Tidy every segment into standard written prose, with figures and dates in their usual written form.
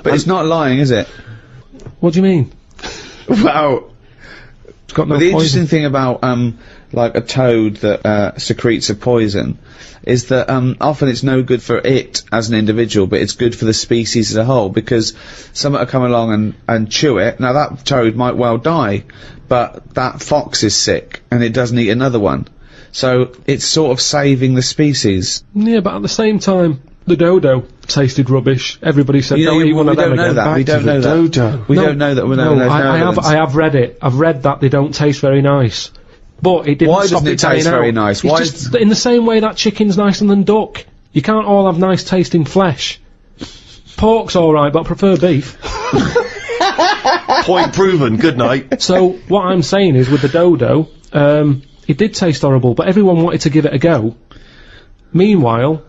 But it's not lying, is it? What do you mean? Well, It's got no the poison. interesting thing about, like a toad that, secretes a poison is that, often it's no good for it as an individual, but it's good for the species as a whole, because someone will come along and chew it. Now that toad might well die, but that fox is sick, and it doesn't eat another one. So, it's sort of saving the species. Yeah, but at the same time, the dodo tasted rubbish. Everybody said, don't eat one of them again. We don't know that. Dodo. We don't know that. I have read it. I've read that they don't taste very nice. But it didn't Why stop doesn't it taste dying very out. nice? It's Why just in the same way that chicken's nicer than duck. You can't all have nice tasting flesh. Pork's alright, but I prefer beef. Point proven. Good night. So, what I'm saying is, with the dodo, it did taste horrible, but everyone wanted to give it a go. Meanwhile,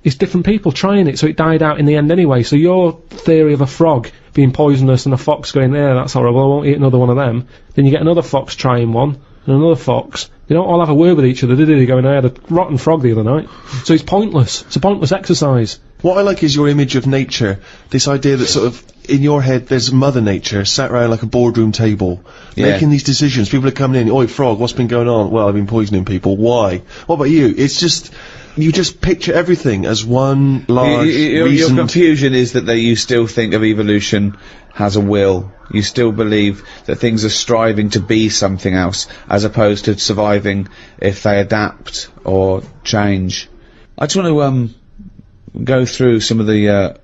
it's different people trying it, so it died out in the end anyway. So your theory of a frog being poisonous and a fox going, yeah, that's horrible, I won't eat another one of them. Then you get another fox trying one, and another fox. They don't all have a word with each other, do they? Going, I had a rotten frog the other night. So it's pointless. It's a pointless exercise. What I like is your image of nature. This idea that sort of, in your head, there's Mother Nature sat around like a boardroom table, making these decisions. People are coming in, oi, frog, what's been going on? Well, I've been poisoning people. Why? What about you? It's just, you just picture everything as one large Your reasoned... confusion is that you still think of evolution has a will. You still believe that things are striving to be something else, as opposed to surviving if they adapt or change. I just want to go through some of the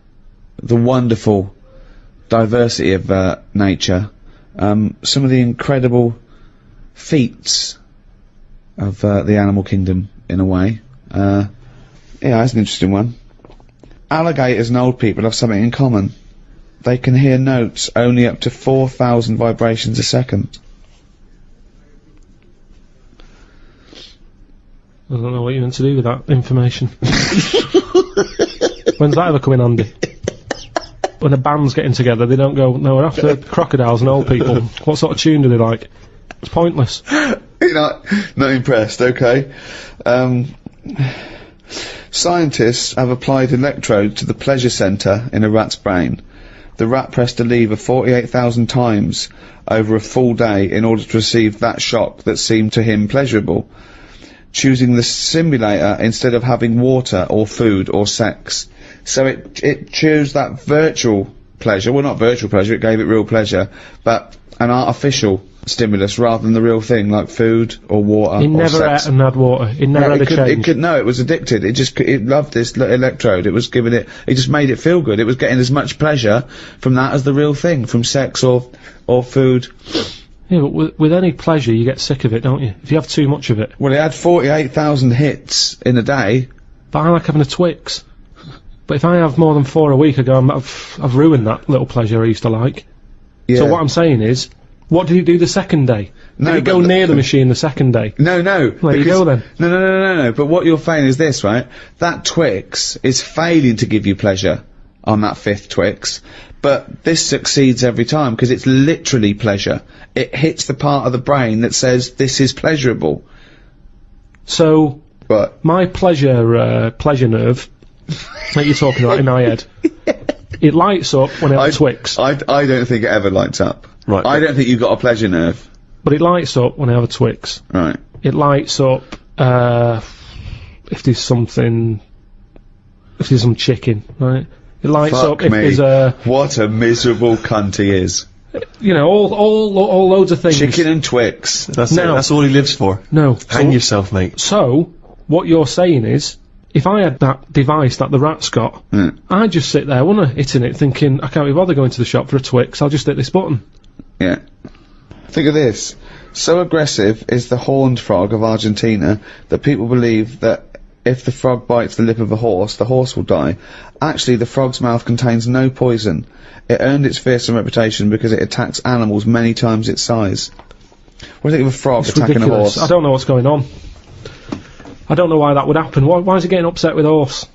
wonderful diversity of nature, some of the incredible feats of the animal kingdom, in a way. Yeah, that's an interesting one. Alligators and old people have something in common. They can hear notes only up to 4,000 vibrations a second. I don't know what you're meant to do with that information. When's that ever come in handy? When a band's getting together, they don't go, no, we're after crocodiles and old people. What sort of tune do they like? It's pointless. You're not impressed, okay. Scientists have applied electrodes to the pleasure centre in a rat's brain. The rat pressed a lever 48,000 times over a full day in order to receive that shock that seemed to him pleasurable, choosing the simulator instead of having water or food or sex. So it chose that virtual pleasure, well, not virtual pleasure, it gave it real pleasure, but an artificial stimulus rather than the real thing, like food or water It or never sex. ate and had water. It never had a change. No, it was addicted. It loved this electrode. It was giving it, it just made it feel good. It was getting as much pleasure from that as the real thing, from sex or food. Yeah, but with any pleasure, you get sick of it, don't you? If you have too much of it. Well, it had 48,000 hits in a day. But I like having a Twix. But if I have more than 4 a week, I go, I've ruined that little pleasure I used to like. Yeah. So what I'm saying is, what did he do the second day? No, did he go near the machine the second day? No. There you go then. No. But what you're saying is this, right? That Twix is failing to give you pleasure on that 5th Twix, but this succeeds every time because it's literally pleasure. It hits the part of the brain that says this is pleasurable. So, But my pleasure nerve that you're talking about in my head, it lights up when I have a Twix. I don't think it ever lights up. Right. I don't think you've got a pleasure nerve. But it lights up when I have a Twix. Right. It lights up if there's some chicken, right? It lights up if there's a... What a miserable cunt he is. You know, all loads of things. Chicken and Twix. That's it. No. That's all he lives for. No. Hang yourself, mate. So, what you're saying is, if I had that device that the rat's got, I'd just sit there, wouldn't I, hitting it, thinking, I can't be bothered going to the shop for a Twix, I'll just hit this button. Yeah. Think of this. So aggressive is the horned frog of Argentina that people believe that if the frog bites the lip of a horse, the horse will die. Actually, the frog's mouth contains no poison. It earned its fearsome reputation because it attacks animals many times its size. What do you think of a frog It's attacking ridiculous. a horse? I don't know what's going on. I don't know why that would happen. Why is he getting upset with a horse?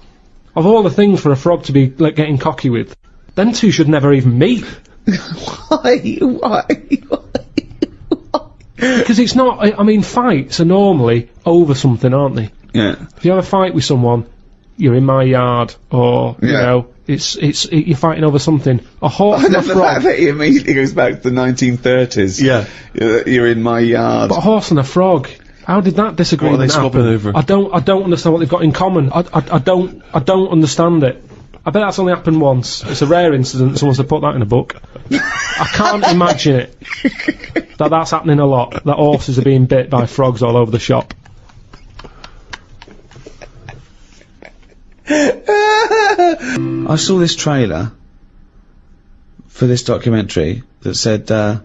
Of all the things for a frog to be, like, getting cocky with, them two should never even meet. Why? Because it's not, I mean, fights are normally over something, aren't they? Yeah. If you have a fight with someone, you're in my yard, or, you Yeah. know, You're fighting over something. A horse and a The frog. fact that he immediately goes back to the 1930s. Yeah. You're in my yard. But a horse and a frog. How did that disagreement What are they happen? swapping over? I don't understand what they've got in common. I don't understand it. I bet that's only happened once. It's a rare incident. Someone's to put that in a book. I can't imagine it. That's happening a lot. That horses are being bit by frogs all over the shop. I saw this trailer for this documentary that said the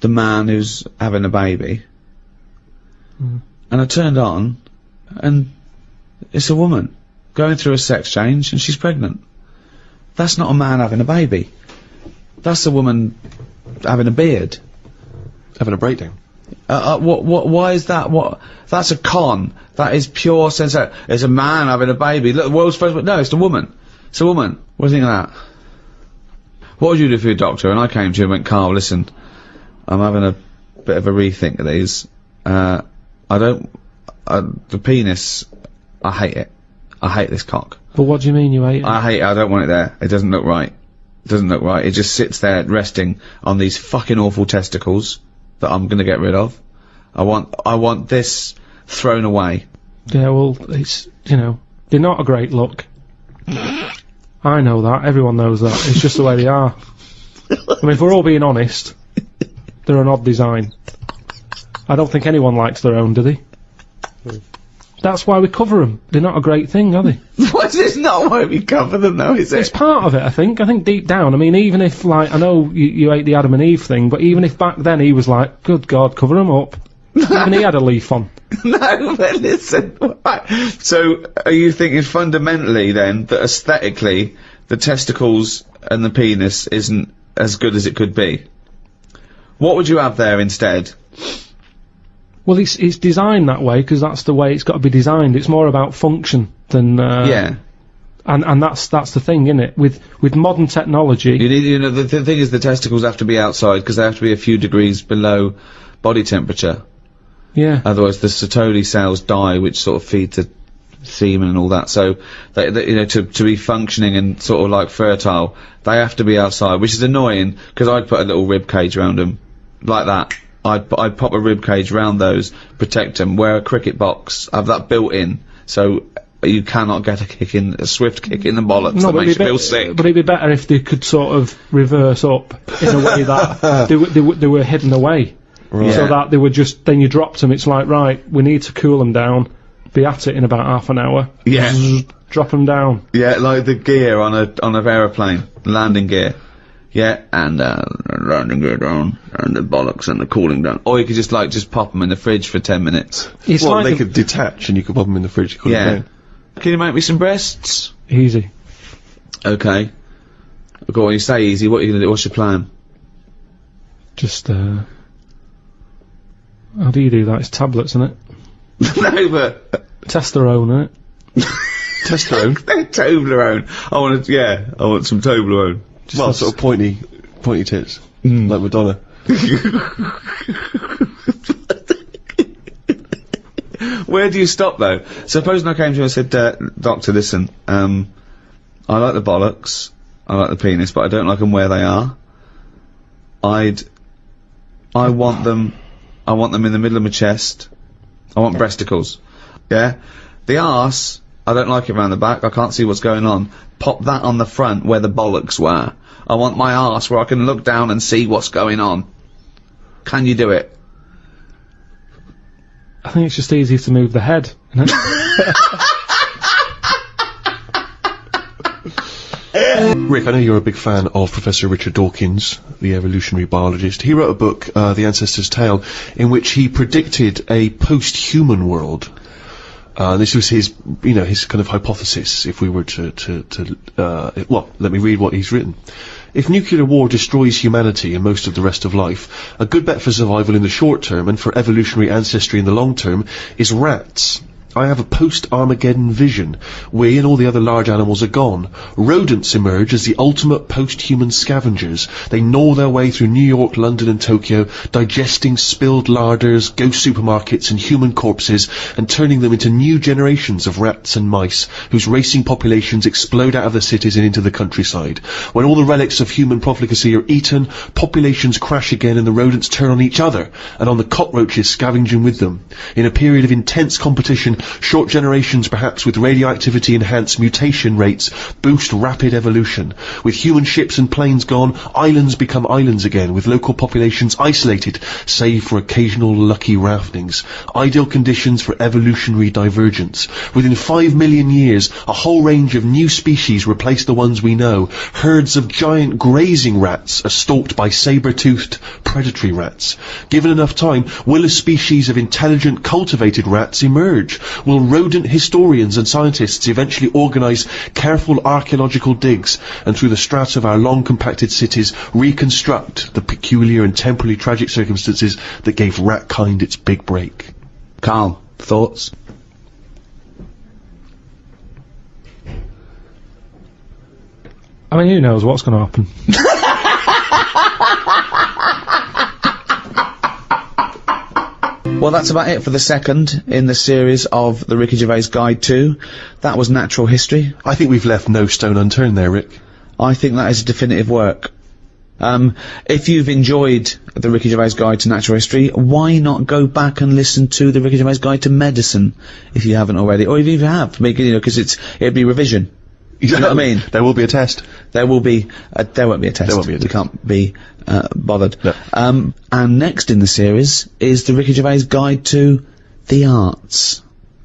man who's having a baby, and I turned on, and it's a woman going through a sex change, and she's pregnant. That's not a man having a baby. That's a woman having a beard. Having a breakdown. Why is that? That's a con. That is pure sense. It's a man having a baby. Look, the world's first. No, it's a woman. It's a woman. What do you think of that? What would you do for your doctor? And I came to you and went, Carl, listen, I'm having a bit of a rethink of these. The penis, I hate it. I hate this cock. But what do you mean you hate it? I hate it. I don't want it there. It doesn't look right. It doesn't look right. It just sits there resting on these fucking awful testicles that I'm gonna get rid of. I want this thrown away. Yeah, well, it's, they're not a great look. I know that. Everyone knows that. It's just the way they are. I mean, if we're all being honest, they're an odd design. I don't think anyone likes their own, do they? That's why we cover them. They're not a great thing, are they? What? It's not why we cover them, though, is It's it? part of it, I think. I think deep down, I mean, even if, like, I know you hate the Adam and Eve thing, but even if back then he was like, good God, cover them up. Even he had a leaf on. No, but listen. So, are you thinking fundamentally, then, that aesthetically, the testicles and the penis isn't as good as it could be? What would you have there instead? Well, it's designed that way because that's the way it's got to be designed. It's more about function than Yeah. and that's the thing, isn't it? With modern technology, You need, the thing is, the testicles have to be outside because they have to be a few degrees below body temperature. yeah. Otherwise, the Sertoli cells die, which sort of feed the semen and all that. So, to be functioning and sort of like fertile, they have to be outside, which is annoying because I'd put a little rib cage around them, like that. I'd pop a rib cage around those, protect them, wear a cricket box, have that built in, so you cannot get a swift kick in the bollocks that makes you feel sick. But it'd be better if they could sort of reverse up in a way that they were hidden away. Right. So Yeah. that they were just, then you dropped them, it's like, right, we need to cool them down, be at it in about half an hour. Yeah. Zzz, drop them down. Yeah, like the gear on an aeroplane, landing gear. Yeah, and landing gear down, and the bollocks and the cooling down. Or you could just pop them in the fridge for 10 minutes. It's Well, like they a- could detach and you could pop them in the fridge. Cool Yeah. down. Can you make me some breasts? Easy. Okay. Go on, you say easy, what are you gonna do? What's your plan? Just, how do you do that? It's tablets, isn't it? No, but... Testosterone, isn't it? Testosterone. Toblerone. I want some Toblerone. Well, sort of pointy tits. Like Madonna. Where do you stop, though? Supposing I came to you and said, Doctor, listen, I like the bollocks, I like the penis, but I don't like them where they are. I want them in the middle of my chest. I want breasticles. Yeah? The arse, I don't like it round the back, I can't see what's going on. Pop that on the front where the bollocks were. I want my arse where I can look down and see what's going on. Can you do it? I think it's just easier to move the head, isn't it? Rick, I know you're a big fan of Professor Richard Dawkins, the evolutionary biologist. He wrote a book, The Ancestor's Tale, in which he predicted a post-human world. This was his kind of hypothesis, if we were well, let me read what he's written. If nuclear war destroys humanity and most of the rest of life, a good bet for survival in the short term and for evolutionary ancestry in the long term is rats. I have a post-Armageddon vision. We and all the other large animals are gone. Rodents emerge as the ultimate post-human scavengers. They gnaw their way through New York, London and Tokyo, digesting spilled larders, ghost supermarkets and human corpses, and turning them into new generations of rats and mice, whose racing populations explode out of the cities and into the countryside. When all the relics of human profligacy are eaten, populations crash again and the rodents turn on each other, and on the cockroaches scavenging with them. In a period of intense competition, short generations perhaps with radioactivity-enhanced mutation rates boost rapid evolution. With human ships and planes gone, islands become islands again, with local populations isolated, save for occasional lucky raftings. Ideal conditions for evolutionary divergence. Within 5 million years, a whole range of new species replace the ones we know. Herds of giant grazing rats are stalked by saber-toothed predatory rats. Given enough time, will a species of intelligent, cultivated rats emerge? Will rodent historians and scientists eventually organise careful archaeological digs and through the strata of our long-compacted cities reconstruct the peculiar and temporally tragic circumstances that gave rat-kind its big break? Carl, thoughts? I mean, who knows what's going to happen? Well, that's about it for the second in the series of the Ricky Gervais Guide to. That was Natural History. I think we've left no stone unturned there, Rick. I think that is a definitive work. If you've enjoyed the Ricky Gervais Guide to Natural History, why not go back and listen to the Ricky Gervais Guide to Medicine, if you haven't already, or even if you have, make it, because it'd be revision. You know what I mean? There will be a test. There will be. There won't be a test. There won't be a test. We can't be bothered. No. And next in the series is the Ricky Gervais Guide to the Arts.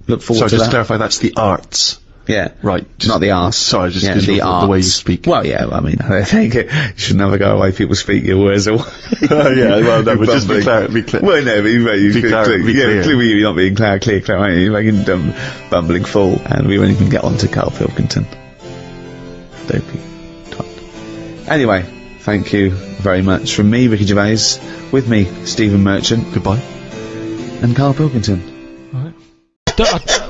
Look forward to that. So just to clarify, that's the arts. Yeah. Right. Not the arts. Sorry, just yeah, the arts. way you speak. Well, yeah, I mean, I think you should never go away people speak your words away. Yeah, well, no, but just be clear. Well, no, but Be clear. clearly you're not being clear, aren't you? You're making dumb, bumbling fool. And we won't even get on to Karl Pilkington. Dopey twat. Anyway, thank you very much from me, Ricky Gervais, with me, Stephen Merchant. Goodbye. And Karl Pilkington.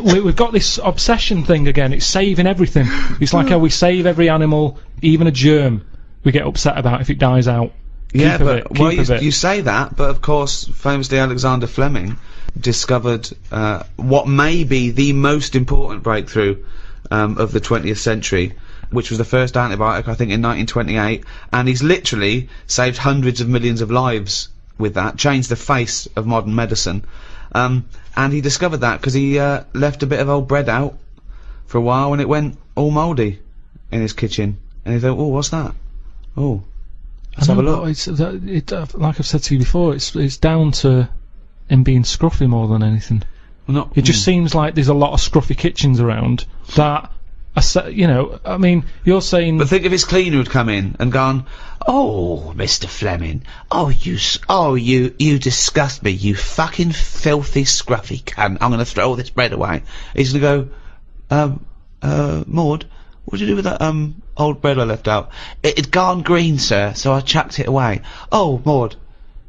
We've got this obsession thing again. It's saving everything. It's like how we save every animal, even a germ. We get upset about if it dies out. Yeah, Keep but well, you say that, but of course, famously Alexander Fleming discovered what may be the most important breakthrough of the 20th century, which was the first antibiotic, I think, in 1928, and he's literally saved hundreds of millions of lives with that, changed the face of modern medicine. And he discovered that because he left a bit of old bread out for a while and it went all mouldy in his kitchen. And he thought, oh, what's that? Oh, let's have a look. Like I've said to you before, it's down to him being scruffy more than anything. Well, it just seems like there's a lot of scruffy kitchens around that, you know, I mean, you're saying... But think if his cleaner had come in and gone, oh, Mr. Fleming, you disgust me, you fucking filthy scruffy cunt, I'm gonna throw all this bread away. He's gonna go, Maud, what'd you do with that, old bread I left out? It'd gone green, sir, so I chucked it away. Oh, Maud,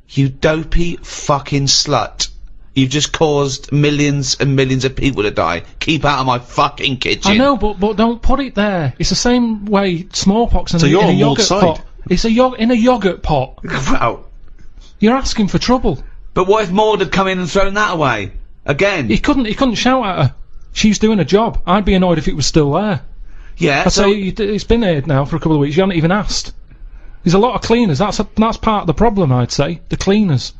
you dopey fucking slut. You've just caused millions and millions of people to die. Keep out of my fucking kitchen. I know, but don't put it there. It's the same way smallpox in a yogurt pot. It's in a yogurt pot. Wow. You're asking for trouble. But what if Maud had come in and thrown that away? Again? He couldn't shout at her. She's doing a job. I'd be annoyed if it was still there. Yeah, I'd say it's been here now for a couple of weeks. You haven't even asked. There's a lot of cleaners. That's part of the problem, I'd say. The cleaners.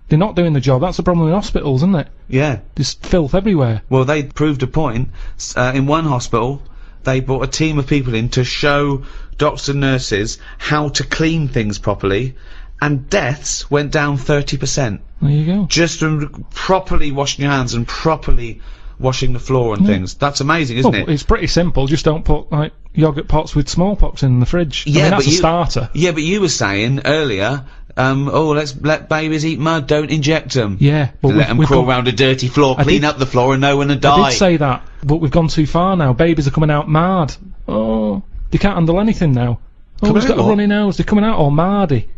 They're not doing the job. That's the problem in hospitals, isn't it? Yeah. There's filth everywhere. Well, they proved a point. In one hospital, they brought a team of people in to show doctors and nurses how to clean things properly, and deaths went down 30%. There you go. Just from properly washing your hands and properly washing the floor and things. That's amazing, isn't it? It's pretty simple. Just don't put, like, yogurt pots with smallpox in the fridge. Yeah, I mean, that's a starter. Yeah, but you were saying earlier, let's let babies eat mud, don't inject them. Yeah, but let them crawl around a dirty floor, clean up the floor and no one will die. I did say that, but we've gone too far now. Babies are coming out marred. Oh, they can't handle anything now. Oh, he's got a runny nose. They're coming out all mardy.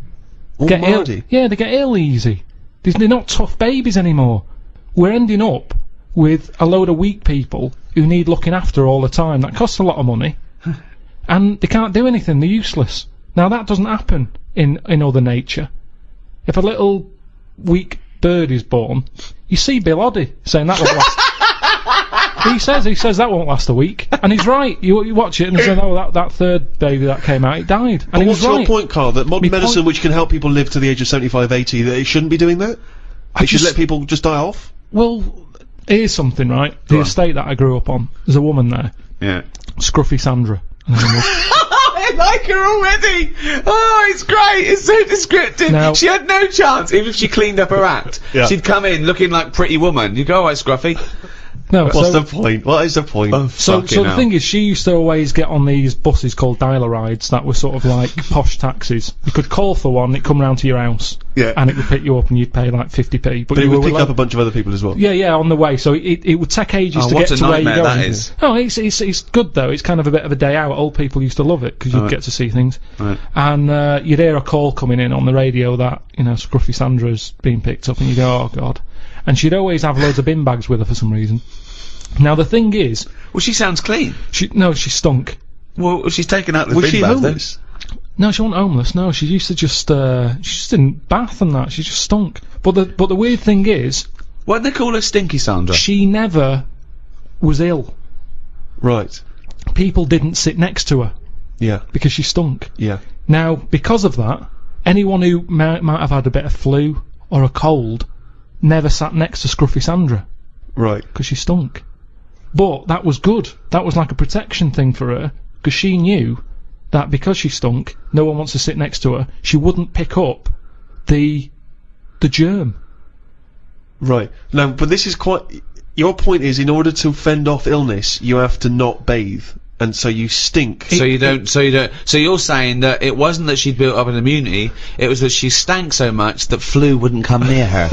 Get mardy? Yeah, they get ill easy. They're not tough babies anymore. We're ending up with a load of weak people who need looking after all the time. That costs a lot of money. And they can't do anything, they're useless. Now that doesn't happen in other nature. If a little weak bird is born, you see Bill Oddie saying that won't last. he says that won't last a week, and he's right. You watch it and he says, oh, that third baby that came out, it died. And But he what's was right. your point, Carl? That modern medicine, which can help people live to the age of 75, 80, that it shouldn't be doing that? It should let people just die off? Well, here's something, right? The estate that I grew up on, there's a woman there. Yeah. Scruffy Sandra. I like her already. Oh, it's great. It's so descriptive. Now- She had no chance, even if she cleaned up her act. Yeah. She'd come in looking like Pretty Woman. You go, all right, Scruffy. No, What's the point? What is the point? So the thing is, she used to always get on these buses called dialer rides that were sort of like posh taxis. You could call for one, it'd come round to your house, Yeah. and it would pick you up, and you'd pay like 50p. But it you would were pick up a bunch of other people as well. Yeah, on the way. So it would take ages to what get a to where you're nightmare going. that is. Oh, it's good though. It's kind of a bit of a day out. Old people used to love it because you'd get to see things. Right. And you'd hear a call coming in on the radio that Scruffy Sandra's being picked up, and you go, oh god. And she'd always have loads of bin bags with her for some reason. Now the thing is, Well, she sounds clean. she stunk. Well, she's taken out the Was bin she bag, then. homeless? No, she wasn't homeless. No, she used to just she just didn't bath and that. She just stunk. But the weird thing is, Why did they call her Stinky Sandra? she never was ill. Right. People didn't sit next to her Yeah. because she stunk. Yeah. Now, because of that, anyone who might have had a bit of flu or a cold never sat next to Scruffy Sandra Right. because she stunk. But that was good. That was like a protection thing for her because she knew that because she stunk, no one wants to sit next to her. She wouldn't pick up the germ. Right. Now, but this is quite... Your point is, in order to fend off illness, you have to not bathe. And so you stink. So you're saying that it wasn't that she'd built up an immunity, it was that she stank so much that flu wouldn't come near her.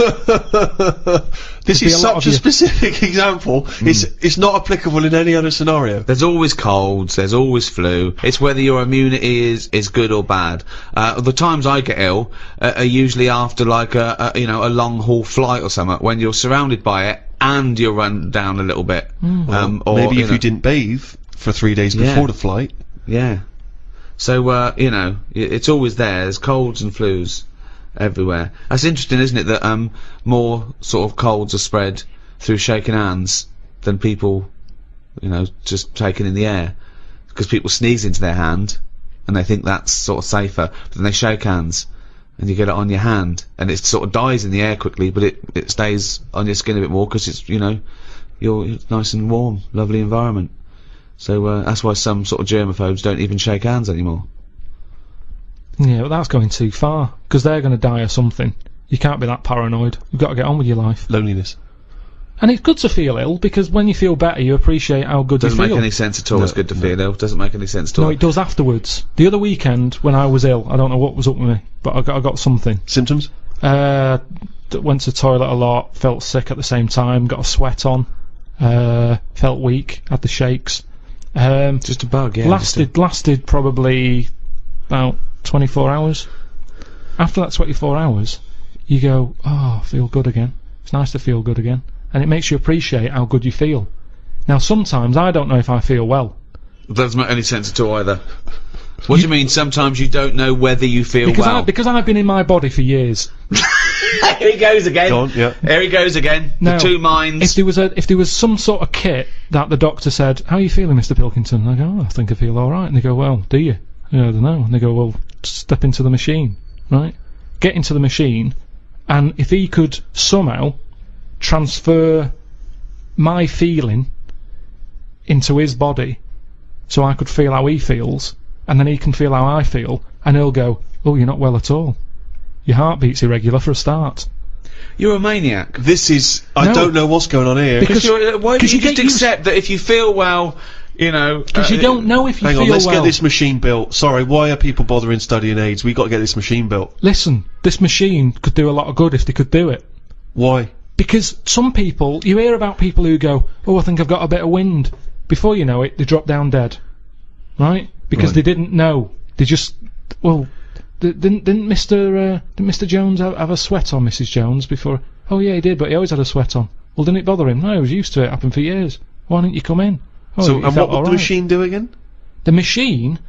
This be is a lot such of a you- specific example. It's not applicable in any other scenario. There's always colds, there's always flu. It's whether your immunity is good or bad. The times I get ill are usually after like a long haul flight or something, when you're surrounded by it and you're run down a little bit. Or Maybe if know, you didn't bathe for 3 days before the flight. Yeah. So, it's always there. There's colds and flus everywhere. That's interesting, isn't it, that more sort of colds are spread through shaking hands than people, just taking in the air. Because people sneeze into their hand, and they think that's sort of safer, but then they shake hands, and you get it on your hand, and it sort of dies in the air quickly, but it stays on your skin a bit more, because it's, you're nice and warm, lovely environment. So that's why some sort of germaphobes don't even shake hands anymore. Yeah, but that's going too far because they're going to die or something. You can't be that paranoid. You've got to get on with your life. Loneliness. And it's good to feel ill because when you feel better, you appreciate how good Doesn't you feel. make any sense at all. It's good to feel ill. Doesn't make any sense at all. No, it does afterwards. The other weekend when I was ill, I don't know what was up with me, but I got something. Symptoms? Went to the toilet a lot, felt sick at the same time, got a sweat on, felt weak, had the shakes. Just a bug, yeah. Lasted probably about 24 hours. After that 24 hours, you go, oh, I feel good again. It's nice to feel good again. And it makes you appreciate how good you feel. Now, sometimes I don't know if I feel well. Doesn't make any sense at all either. What do you mean? Sometimes you don't know whether you feel well. Because I've been in my body for years. Here he goes again. Go on, yeah. Here he goes again. Now, the two minds. If there was some sort of kit that the doctor said, how are you feeling, Mr. Pilkington? I go, oh, I think I feel alright. And they go, well, do you? Yeah, I don't know. And they go, well, step into the machine, right? Get into the machine, and if he could somehow transfer my feeling into his body so I could feel how he feels, and then he can feel how I feel, and he'll go, oh, you're not well at all. Your heartbeat's irregular for a start. You're a maniac. This is... I don't know what's going on here. Because Why don't you get just accept that if you feel well, because you don't know if you Hang feel on, let's well. get this machine built. Sorry, why are people bothering studying AIDS? We got to get this machine built. Listen, this machine could do a lot of good if they could do it. Why? Because some people, you hear about people who go, oh, I think I've got a bit of wind. Before you know it, they drop down dead. Right? Because they didn't know. They just, well, didn't Mr. Jones have a sweat on, Mrs. Jones, before? Oh yeah, he did, but he always had a sweat on. Well, didn't it bother him? No, he was used to it. Happened for years. Why didn't you come in? Oh, So, he and felt what would the alright. machine do again? The machine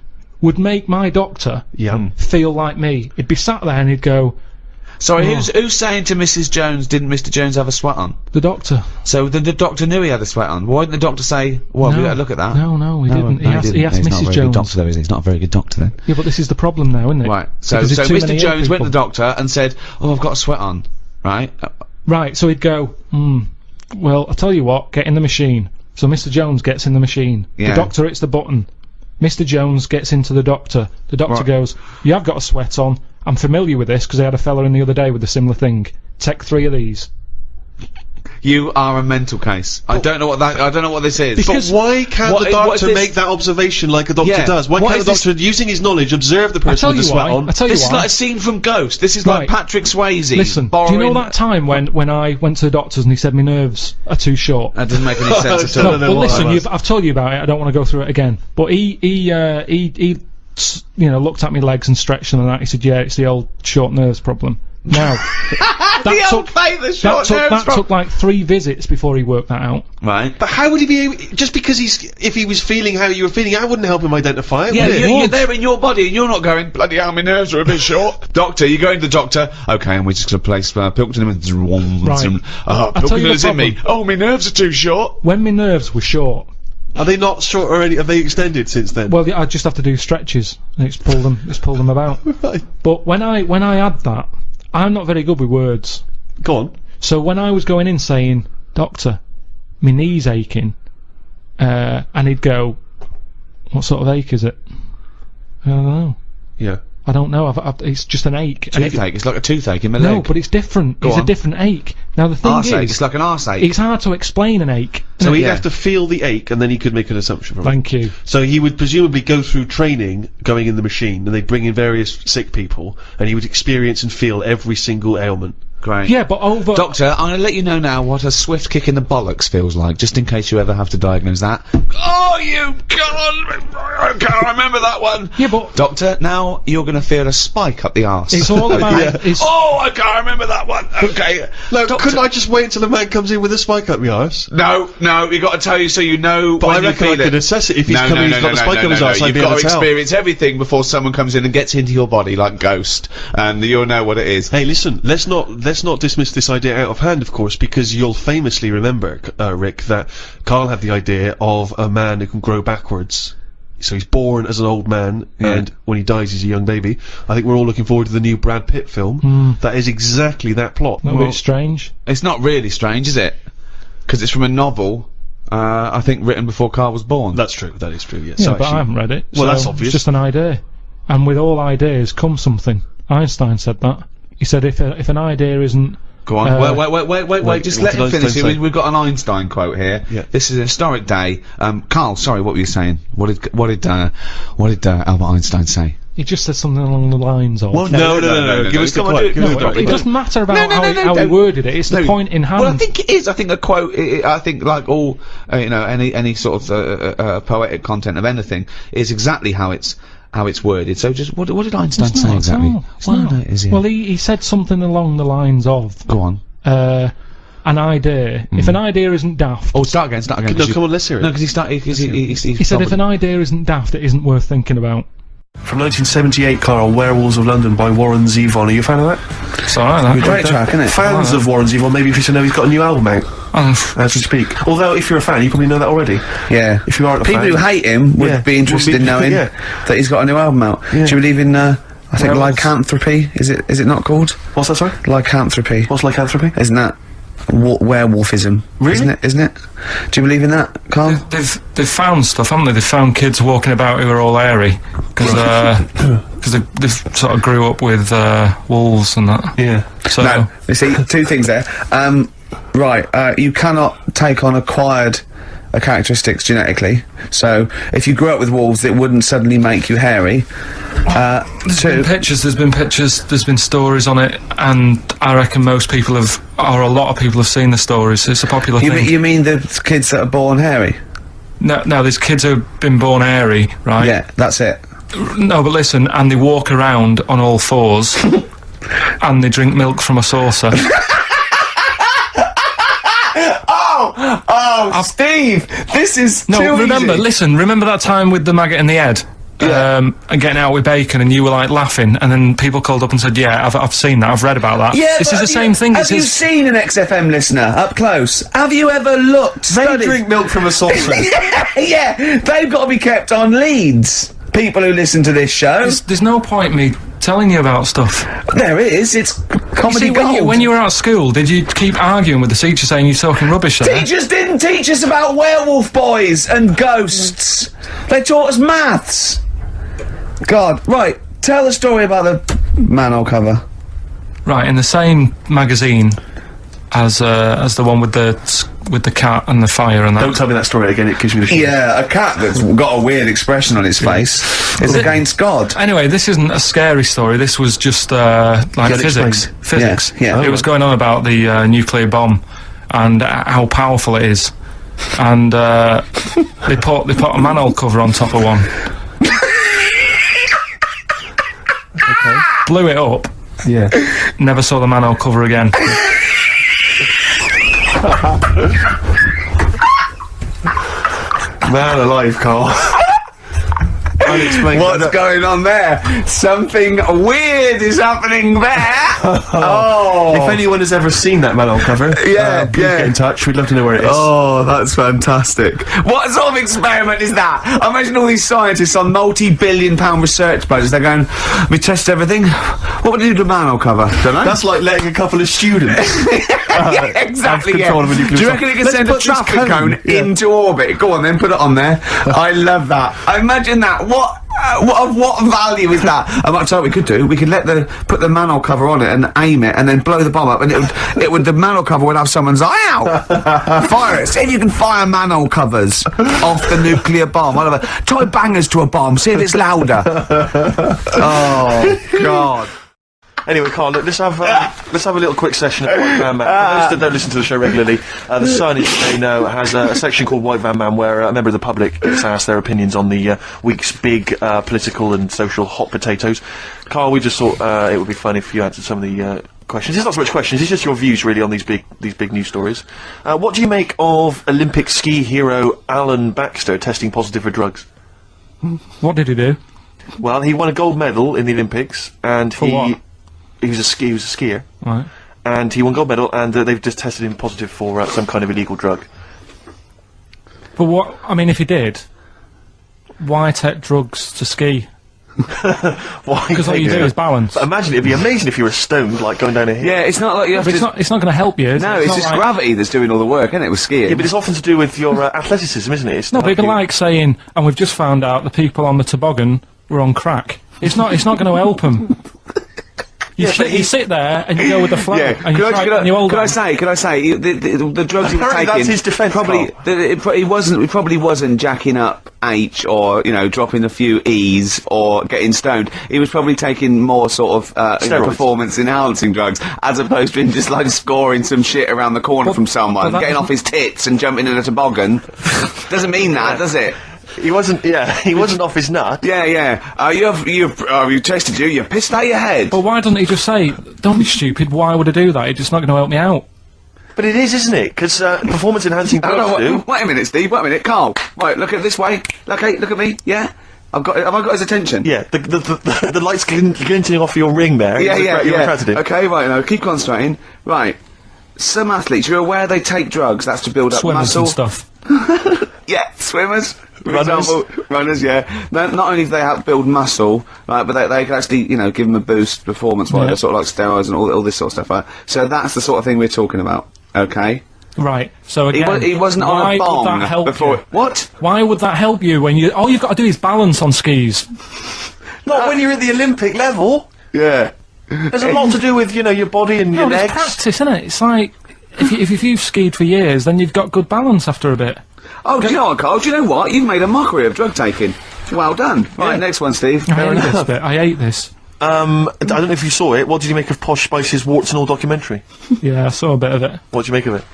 would make my doctor Yeah. feel like me. He'd be sat there and he'd go, Sorry, Oh. who's saying to Mrs. Jones, didn't Mr. Jones have a sweat on? the doctor. So the doctor knew he had a sweat on. Why didn't the doctor say, well, we No. gotta look at that? No, he didn't. He asked He's not a Mrs. very good Jones. doctor, though, is he? He's not a very good doctor, then. Yeah, but this is the problem now, isn't it? Right. So Because there's too Mr. many ill Jones went to the people. doctor and said, oh, I've got a sweat on. Right? Right, so he'd go, well, I'll tell you what, get in the machine. So Mr. Jones gets in the machine. Yeah. The doctor hits the button. Mr. Jones gets into the doctor. The doctor Right. goes, you have got a sweat on. I'm familiar with this because I had a fella in the other day with a similar thing. Take 3 of these. You are a mental case. I don't know what this is. Because- But why can't What- the what is doctor this- make that observation like a doctor Yeah. does? Why What can't the is this- doctor, using his knowledge, observe the I person tell with the you sweat why. on? I tell you This is why. like a scene from Ghost. This is Right. like Patrick Swayze. Listen, do borrowing... you know that time when I went to the doctor's and he said my nerves are too short? That doesn't make any sense I at all. don't know Well, what that listen, was. I've told you about it. I don't want to go through it again. But he looked at my legs and stretched them and that. He said, "Yeah, it's the old short nerves problem." Now, The old famous short nerves that problem. took like 3 visits before he worked that out. Right. But how would he be able, just because if he was feeling how you were feeling, I wouldn't help him identify it, Yeah, would it? you're there in your body and you're not going, bloody hell, my nerves are a bit short. Doctor, you go into the doctor, okay, and we're just going to place Pilkington in with Right. I'll tell you Pilkington the is in me. problem. Oh, my nerves are too short. When my nerves were short, Are they not short already? Have they extended since then? well, yeah, I just have to do stretches and it's pull them about. Right. But when I had that, I'm not very good with words. Go on. So when I was going in saying, "Doctor, my knee's aching," and he'd go, "What sort of ache is it?" I don't know. Yeah. I don't know. It's just an ache. And Toothache. It's like a toothache in my no, leg. but it's different. Go It's a on. different ache. Now the thing Arseache. is, It's like an arseache. it's hard to explain an ache. So he'd Yeah. have to feel the ache, and then he could make an assumption from it. Thank you. So he would presumably go through training, going in the machine, and they'd bring in various sick people, and he would experience and feel every single ailment. Great. Yeah, but over. Doctor, I'm going to let you know now what a swift kick in the bollocks feels like, just in case you ever have to diagnose that. Oh, you can't! I can't remember that one! Yeah, but Doctor, now you're going to feel a spike up the arse. it's all about. Yeah. It's, Oh, I can't remember that one! Okay. No, Doctor- couldn't I just wait until a man comes in with a spike up the arse? No, you got to tell you so you know But when I you reckon I feel could it. assess it if he's coming, he's got the spike up his arse, I'd You've be got able to to tell. experience everything before someone comes in and gets into your body like Ghost, and you'll know what it is. Hey, listen, let's not dismiss this idea out of hand, of course, because you'll famously remember, Rick, that Carl had the idea of a man who can grow backwards. So he's born as an old man, Yeah. and when he dies he's a young baby. I think we're all looking forward to the new Brad Pitt film. That is exactly that plot. a bit strange. It's not really strange, is it? Because it's from a novel, I think written before Carl was born. That's true, that is true, yes. Yeah, So but I actually- haven't read it. Well, so that's obvious. It's just an idea, and with all ideas comes something. Einstein said that. He said if an idea isn't Go on. Wait. Just what let did him Einstein finish. say? We've got an Einstein quote here. Yeah. This is a historic day. Carl, sorry, what were you saying? What did Albert Einstein say? he just said something along the lines of. No, give us the Come on, quote, give us the No, quote. it doesn't matter about how he don't. worded it. It's the point in hand. Well, I think it is. I think a quote. I think like all, any sort of poetic content of anything is exactly how it's worded. So just what did Einstein It's say not, exactly? no, it's Well, not. no, it is, yeah. Well, he said something along the lines of Go on. an idea. If an idea isn't daft, Oh, start again. No, 'cause come on, let's hear it. No, because he started. Because he said if an idea isn't daft, it isn't worth thinking about. From 1978, Carl, Werewolves of London by Warren Zevon. Are you a fan of that? It's alright, Great track, isn't it? Fans of Warren Zevon, maybe if you should know he's got a new album out as we speak. Although, if you're a fan, you probably know that already. Yeah. If you aren't a People fan, who hate him would Yeah, be interested would in be- knowing yeah. that he's got a new album out. Yeah. Do you believe in? I think Werewolves. lycanthropy. Is it not called What's that, sorry? lycanthropy? What's lycanthropy? Isn't that werewolfism? Really? Isn't it? Do you believe in that, Carl? They've found stuff, haven't they? They've found kids walking about who are all hairy because they sort of grew up with wolves and that. Yeah. So No. You see, two things there. You cannot take on acquired characteristics genetically. So if you grew up with wolves, it wouldn't suddenly make you hairy. there's been pictures, there's been stories on it, and I reckon most people a lot of people have seen the stories. It's a popular thing. You mean the kids that are born hairy? No, there's kids who've been born hairy, right? Yeah, that's it. No, but listen, and they walk around on all fours, and they drink milk from a saucer. Steve, this is No, too remember, easy. remember that time with the maggot in the head? And getting out with bacon, and you were like laughing, and then people called up and said, "Yeah, I've seen that. I've read about that." Yeah, this but is the same thing. Have you seen an XFM listener up close? Have you ever looked? They studied? drink milk from a saucer. Yeah, they've got to be kept on leads. People who listen to this show. There's no point me telling you about stuff. There is. It's comedy See, gold. when you were at school, did you keep arguing with the teacher saying you're talking rubbish there? Teachers didn't teach us about werewolf boys and ghosts. They taught us maths. God, right. Tell the story about the manhole cover. Right, in the same magazine as the one with the cat and the fire and that. Don't tell me that story again, it gives me the shit. Yeah, a cat that's got a weird expression on its face is against God. Anyway, this isn't a scary story. This was just like Get physics. explained. Physics. Yeah, yeah. It was going on about the nuclear bomb and how powerful it is. And they put a manhole cover on top of one. Okay. Blew it up. Yeah. Never saw the manhole cover again. Man alive, Carl. Unexplained. What's going on there? Something weird is happening there. Oh. If anyone has ever seen that manhole cover, please get in touch. We'd love to know where it is. Oh, that's fantastic. What sort of experiment is that? I imagine all these scientists on multi-billion-pound research budgets, they're going, we test everything. What would you do to manhole cover? Don't know. That's like letting a couple of students Yeah, exactly. have control of a Do nuclear you bomb. reckon it can Let's send a put this traffic cone Yeah. into orbit? Go on then, put it on there. I love that. I imagine that. What value is that? I might tell you what we could do. We could put the manhole cover on it and aim it, and then blow the bomb up, and the manhole cover would have someone's eye out. Fire it. See if you can fire manhole covers off the nuclear bomb. Whatever. Tie bangers to a bomb. See if it's louder. Oh God. Anyway, Carl, look, let's have a little quick session of White Van Man. For those that don't listen to the show regularly, the Sun, as you may know, has a section called White Van Man where a member of the public gets asked their opinions on the week's big political and social hot potatoes. Carl, we just thought it would be fun if you answered some of the questions. It's not so much questions, it's just your views really on these big news stories. What do you make of Olympic ski hero Alan Baxter testing positive for drugs? What did he do? Well, he won a gold medal in the Olympics, and what? He was a skier, Right. and he won gold medal, and they've just tested him positive for some kind of illegal drug. But what? I mean, if he did, why take drugs to ski? Why? Because all you do is balance. But imagine, it'd be amazing if you were stoned, like going down a hill. Yeah, it's not like you have But to. it's not going to help you. Is No, it? it's not just like, gravity that's doing all the work, isn't it? With skiing. Yeah, but it's often to do with your athleticism, isn't it? It's No, not but it'd be you- like saying, and we've just found out the people on the toboggan were on crack. It's not going to help them. You sit there and you go with the flow, and you try and you hold Could on. I say, the drugs he was Apparently taking... that's his defence, Probably, he probably wasn't jacking up H or, dropping a few E's or getting stoned. He was probably taking more sort of, Steroids. performance-enhancing drugs, as opposed to him just, like, scoring some shit around the corner from someone, but that getting off his tits and jumping in a toboggan. Doesn't mean that, does it? He wasn't off his nut. Yeah. You tested you. You pissed out your head. But why doesn't he just say, don't be stupid, why would I do that? It's just not going to help me out. But it is, isn't it? Because performance-enhancing drugs do. Wait a minute, Steve. Wait a minute, Carl. Right, look at this way. Okay, look at me. Yeah, have I got his attention? Yeah, the lights glinting off your ring there. Yeah. You're attracted to. Okay, right. Now keep concentrating. Right. Some athletes, you're aware they take drugs. That's to build up Swimmers muscle. and stuff. Yeah, swimmers. For Runners. example, runners, yeah. Not only do they help build muscle, right, but they can actually, give them a boost performance-wise, Yeah. sort of like steroids and all this sort of stuff, right? So that's the sort of thing we're talking about, okay? Right, so again, He wasn't on why a bong would that help before... you? What? Why would that help you when all you've got to do is balance on skis? Not when you're at the Olympic level. Yeah. There's a lot to do with your body and your No, it's legs. practice, isn't it? It's like, if you've skied for years, then you've got good balance after a bit. Oh, do you know what, Carl? Do you know what? You've made a mockery of drug taking. Well done. Right, next one, Steve. I hate this bit. I hate this. I don't know if you saw it. What did you make of Posh Spice's Warts and All documentary? Yeah, I saw a bit of it. What did you make of it?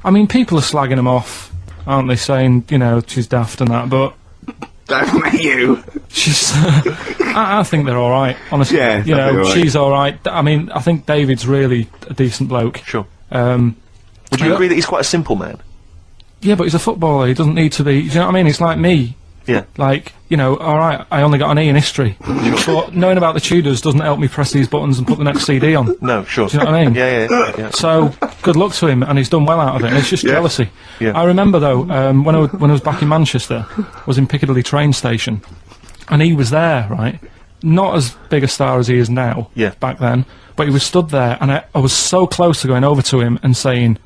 I mean, people are slagging him off, aren't they? Saying, she's daft and that, but Don't you. she's. I think they're all right, honestly. Yeah, I think they're all right. she's all right. I mean, I think David's really a decent bloke. Sure. Would you agree that he's quite a simple man? Yeah, but he's a footballer. He doesn't need to be. You know what I mean? He's like me. Yeah. Like, you know, alright, I only got an E in history. But knowing about the Tudors doesn't help me press these buttons and put the next CD on. No, sure. Do you know what I mean? Yeah. So, good luck to him, and he's done well out of it. It's just jealousy. Yeah. I remember, though, when I was back in Manchester, I was in Piccadilly train station, and he was there, right? Not as big a star as he is now, back then, but he was stood there, and I was so close to going over to him and saying,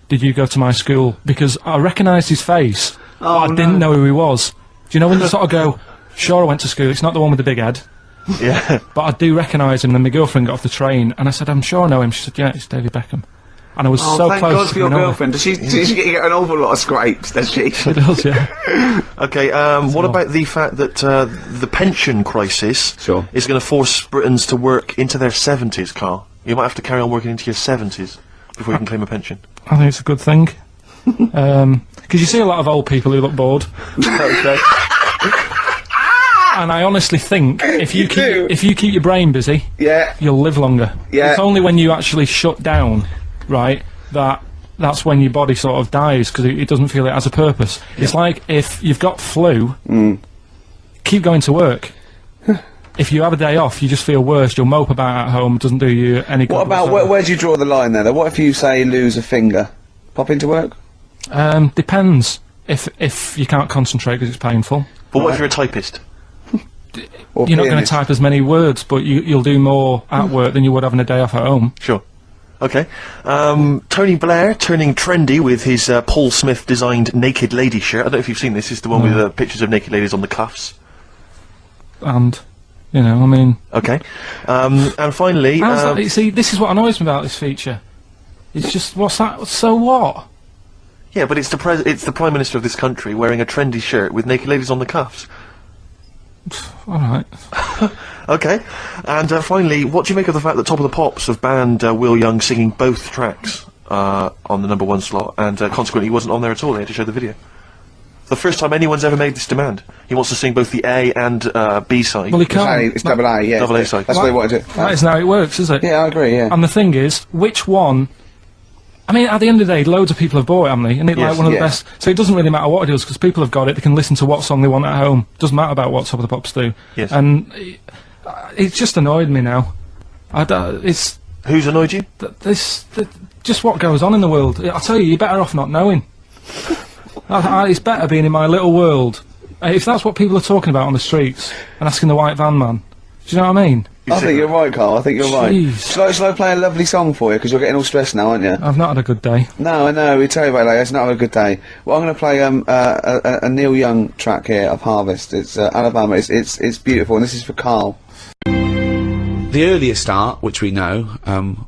"Did you go to my school?" Because I recognised his face, but I didn't know who he was. Do you know when you sort of go, sure, I went to school, it's not the one with the big head. Yeah. But I do recognise him, and then my girlfriend got off the train, and I said, I'm sure I know him. She said, yeah, it's David Beckham. And I was so thank close God to for your going over. girlfriend. Does she get an awful lot of scrapes, does she? She does, yeah. Okay, what about the fact that the pension crisis is going to force Britons to work into their 70s, Carl? You might have to carry on working into your 70s before you can claim a pension. I think it's a good thing. Because you see a lot of old people who look bored. Okay. And I honestly think if you keep your brain busy, you'll live longer. Yeah. It's only when you actually shut down, right, that's when your body sort of dies because it doesn't feel it has a purpose. It's like if you've got flu, keep going to work. If you have a day off, you just feel worse. You'll mope about at home. It doesn't do you any good. What about where do you draw the line there? What if you say lose a finger, pop into work? Depends. If you can't concentrate because it's painful. But what if you're a typist? You're not going to type as many words, but you'll do more at work than you would having a day off at home. Sure. Okay. Tony Blair turning trendy with his Paul Smith designed naked lady shirt. I don't know if you've seen this. It's the one with pictures of naked ladies on the cuffs. And, you know, I mean... Okay. And finally... you see, this is what annoys me about this feature. It's just, what's that? So what? Yeah, but it's the Prime Minister of this country wearing a trendy shirt with naked ladies on the cuffs. Alright. Okay. And finally, what do you make of the fact that Top of the Pops have banned Will Young singing both tracks on the #1 slot, and consequently he wasn't on there at all? They had to show the video. The first time anyone's ever made this demand. He wants to sing both the A and B side. Well, he can't. It's double A, yeah. Double A side. That's what they wanted to do. That isn't how it works, is it? Yeah, I agree, yeah. And the thing is, which one... I mean, at the end of the day, loads of people have bought it, haven't they? And it's like one of the best... So it doesn't really matter what it does, because people have got it, they can listen to what song they want at home. Doesn't matter about what Top of the Pops do. Yes. And it's just annoyed me now. It's... Who's annoyed you? Just what goes on in the world. I tell you, you're better off not knowing. It's better being in my little world. If that's what people are talking about on the streets, and asking the white van man, do you know what I mean? I think you're right, Carl. I think you're right. Shall I play a lovely song for you? Because you're getting all stressed now, aren't you? I've not had a good day. No, I know. We tell you about it later. It's not a good day. Well, I'm going to play a Neil Young track here of Harvest. It's Alabama. It's beautiful, and this is for Carl. The earliest art, which we know,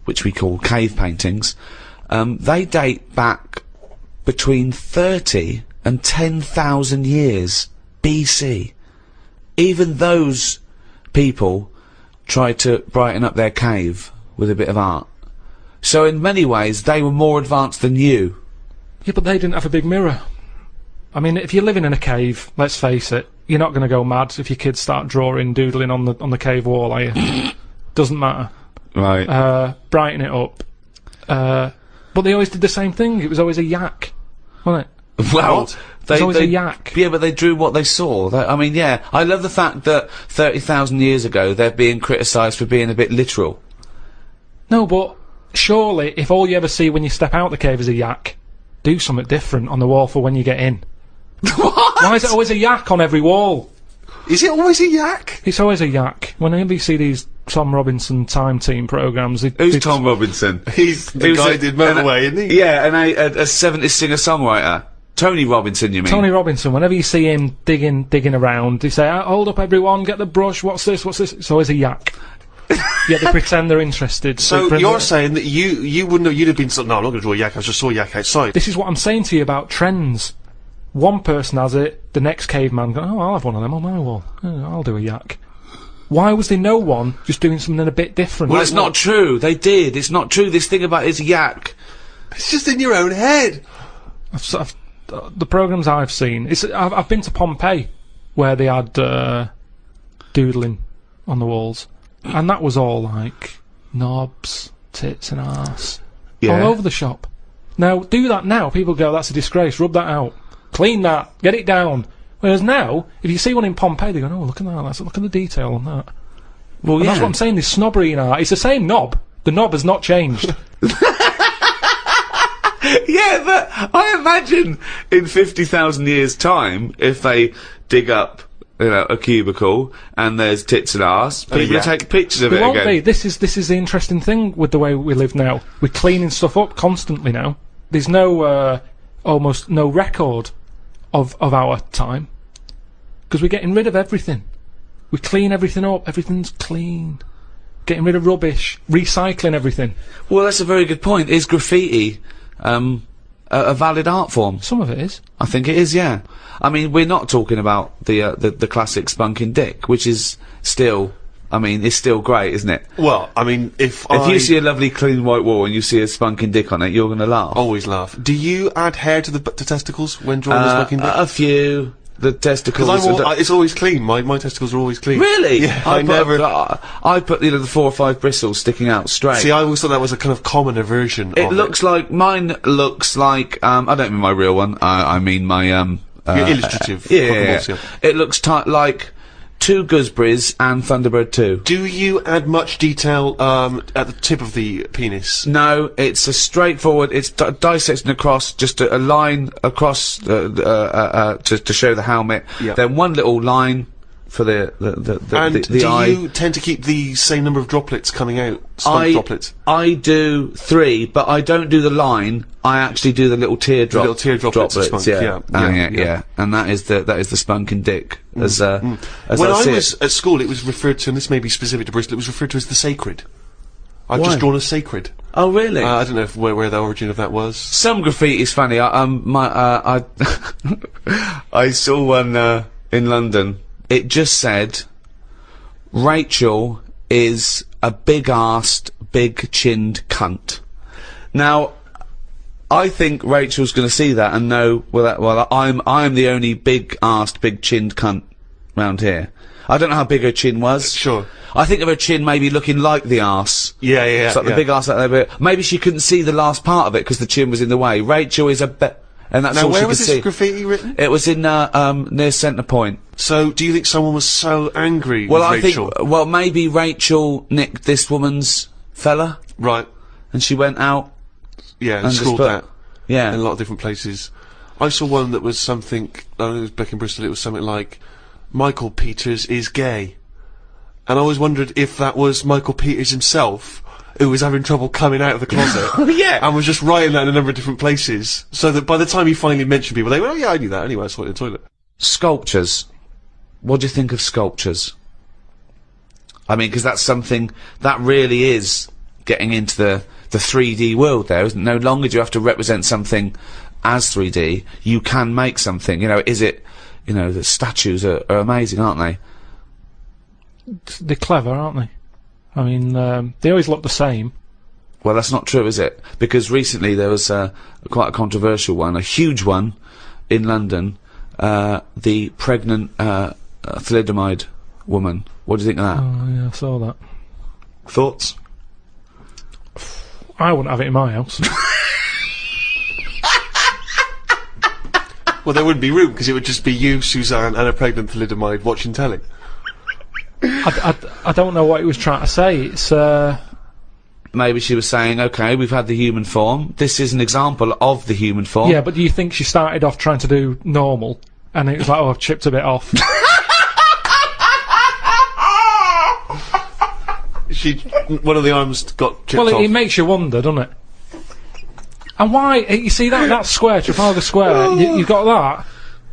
which we call cave paintings, they date back between 30 and 10,000 years BC. Even those people tried to brighten up their cave with a bit of art. So in many ways, they were more advanced than you. Yeah, but they didn't have a big mirror. I mean, if you're living in a cave, let's face it, you're not going to go mad if your kids start drawing, doodling on the cave wall, are you? Doesn't matter. Right. Brighten it up. But they always did the same thing. It was always a yak, wasn't it? Well, There's always a yak. Yeah, but they drew what they saw. I mean, yeah, I love the fact that 30,000 years ago they're being criticised for being a bit literal. No, but surely, if all you ever see when you step out the cave is a yak, do something different on the wall for when you get in. What? Why is it always a yak on every wall? Is it always a yak? It's always a yak. Whenever you see these Tom Robinson Time Team programmes... Who's Tom Robinson? He's the guy who did Motorway, isn't he? Yeah, and a 70s singer-songwriter. Tony Robinson, you mean? Tony Robinson, whenever you see him digging around, they say, hold up everyone, get the brush, what's this? It's always a yak. Yeah, they pretend they're interested. So you're saying that you wouldn't have, you'd have been no, I'm not going to draw a yak, I just saw a yak outside. This is what I'm saying to you about trends. One person has it, the next caveman goes, I'll have one of them on my wall. I'll do a yak. Why was there no one just doing something a bit different? Well, it's not true. They did. It's not true. This thing about it's a yak. It's just in your own head. The programmes I've seen, I've been to Pompeii, where they had doodling on the walls, and that was all like knobs, tits and arse, all over the shop. Now, do that now, people go, that's a disgrace, rub that out. Clean that, get it down. Whereas now, if you see one in Pompeii, they go, oh, look at that, look at the detail on that. Well, And that's what I'm saying, there's snobbery in art. It's the same knob. The knob has not changed. Yeah, but I imagine in 50,000 years' time, if they dig up, a cubicle and there's tits and arse, people will take pictures of it won't again. be. This is the interesting thing with the way we live now. We're cleaning stuff up constantly now. There's no almost no record of our time because we're getting rid of everything. We clean everything up. Everything's clean. Getting rid of rubbish, recycling everything. Well, that's a very good point. Is graffiti a valid art form? Some of it is. I think it is, yeah. I mean, we're not talking about the classic spunking dick, which is still, is still great, isn't it? Well, I mean, if you see a lovely clean white wall and you see a spunking dick on it, you're going to laugh. Always laugh. Do you add hair to the testicles when drawing a spunking dick? A few. The testicles. Because it's always clean. My testicles are always clean. Really? Yeah, I put the 4 or 5 bristles sticking out straight. See, I always thought that was a kind of commoner version of it. Mine looks like, I don't mean my real one, I mean my, Your illustrative. Yeah. It looks like 2 gooseberries and Thunderbird 2. Do you add much detail, at the tip of the penis? No, it's a straightforward, it's dissecting across, just a line across, to show the helmet. Yeah. Then one little line for the eye. Do you tend to keep the same number of droplets coming out? Droplets? I do 3, but I don't do the line. I actually do the little teardrop. The little teardrop droplets. Yeah. And that is the spunking dick. As when I was at school, it was referred to, and this may be specific to Bristol, it was referred to as the sacred. I've just drawn a sacred. Oh, really? I don't know where the origin of that was. Some graffiti is funny. I saw one in London. It just said, Rachel is a big-arsed, big-chinned cunt. Now, I think Rachel's going to see that and know, I'm the only big-arsed, big-chinned cunt round here. I don't know how big her chin was. Sure. I think of her chin maybe looking like the arse. Yeah. It's like the big arse like that, but maybe she couldn't see the last part of it because the chin was in the way. Rachel is and that's all she could see. Now, where was this graffiti written? It was in, near Centre Point. So, do you think someone was so angry Well, with Rachel? Maybe Rachel nicked this woman's fella. Right. And she went out. Yeah, and scrawled that. Yeah. In a lot of different places. I saw one that was something, I don't know, it was back in Bristol, it was something like, Michael Peters is gay. And I always wondered if that was Michael Peters himself, who was having trouble coming out of the closet. Yeah. And was just writing that in a number of different places. So that by the time he finally mentioned people, they went, oh yeah, I knew that anyway, I saw it in the toilet. Sculptures. What do you think of sculptures? I mean, because that's something that really is getting into the 3D world there, isn't it? No longer do you have to represent something as 3D. You can make something. The statues are amazing, aren't they? They're clever, aren't they? I mean, they always look the same. Well, that's not true, is it? Because recently there was quite a controversial one, a huge one, in London. The pregnant thalidomide woman. What do you think of that? Oh, yeah, I saw that. Thoughts? I wouldn't have it in my house. Well, there wouldn't be room, because it would just be you, Suzanne, and a pregnant thalidomide watching telly. I don't know what he was trying to say. It's maybe she was saying, okay, we've had the human form. This is an example of the human form. Yeah, but do you think she started off trying to do normal, and it was like, oh, I've chipped a bit off? One of the arms got chipped off. Well, it makes you wonder, doesn't it? And why? You see that square, Trafalgar Square. You've got that.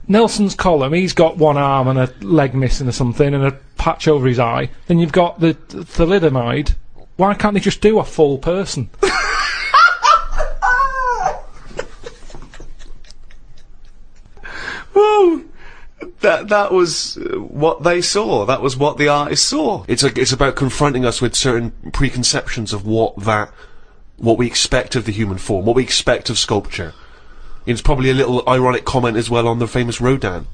Nelson's column. He's got one arm and a leg missing or something, and a patch over his eye. Then you've got the thalidomide. Why can't they just do a full person? Well, that was what they saw. That was what the artist saw. It's about confronting us with certain preconceptions of what we expect of the human form, what we expect of sculpture. It's probably a little ironic comment as well on the famous Rodin.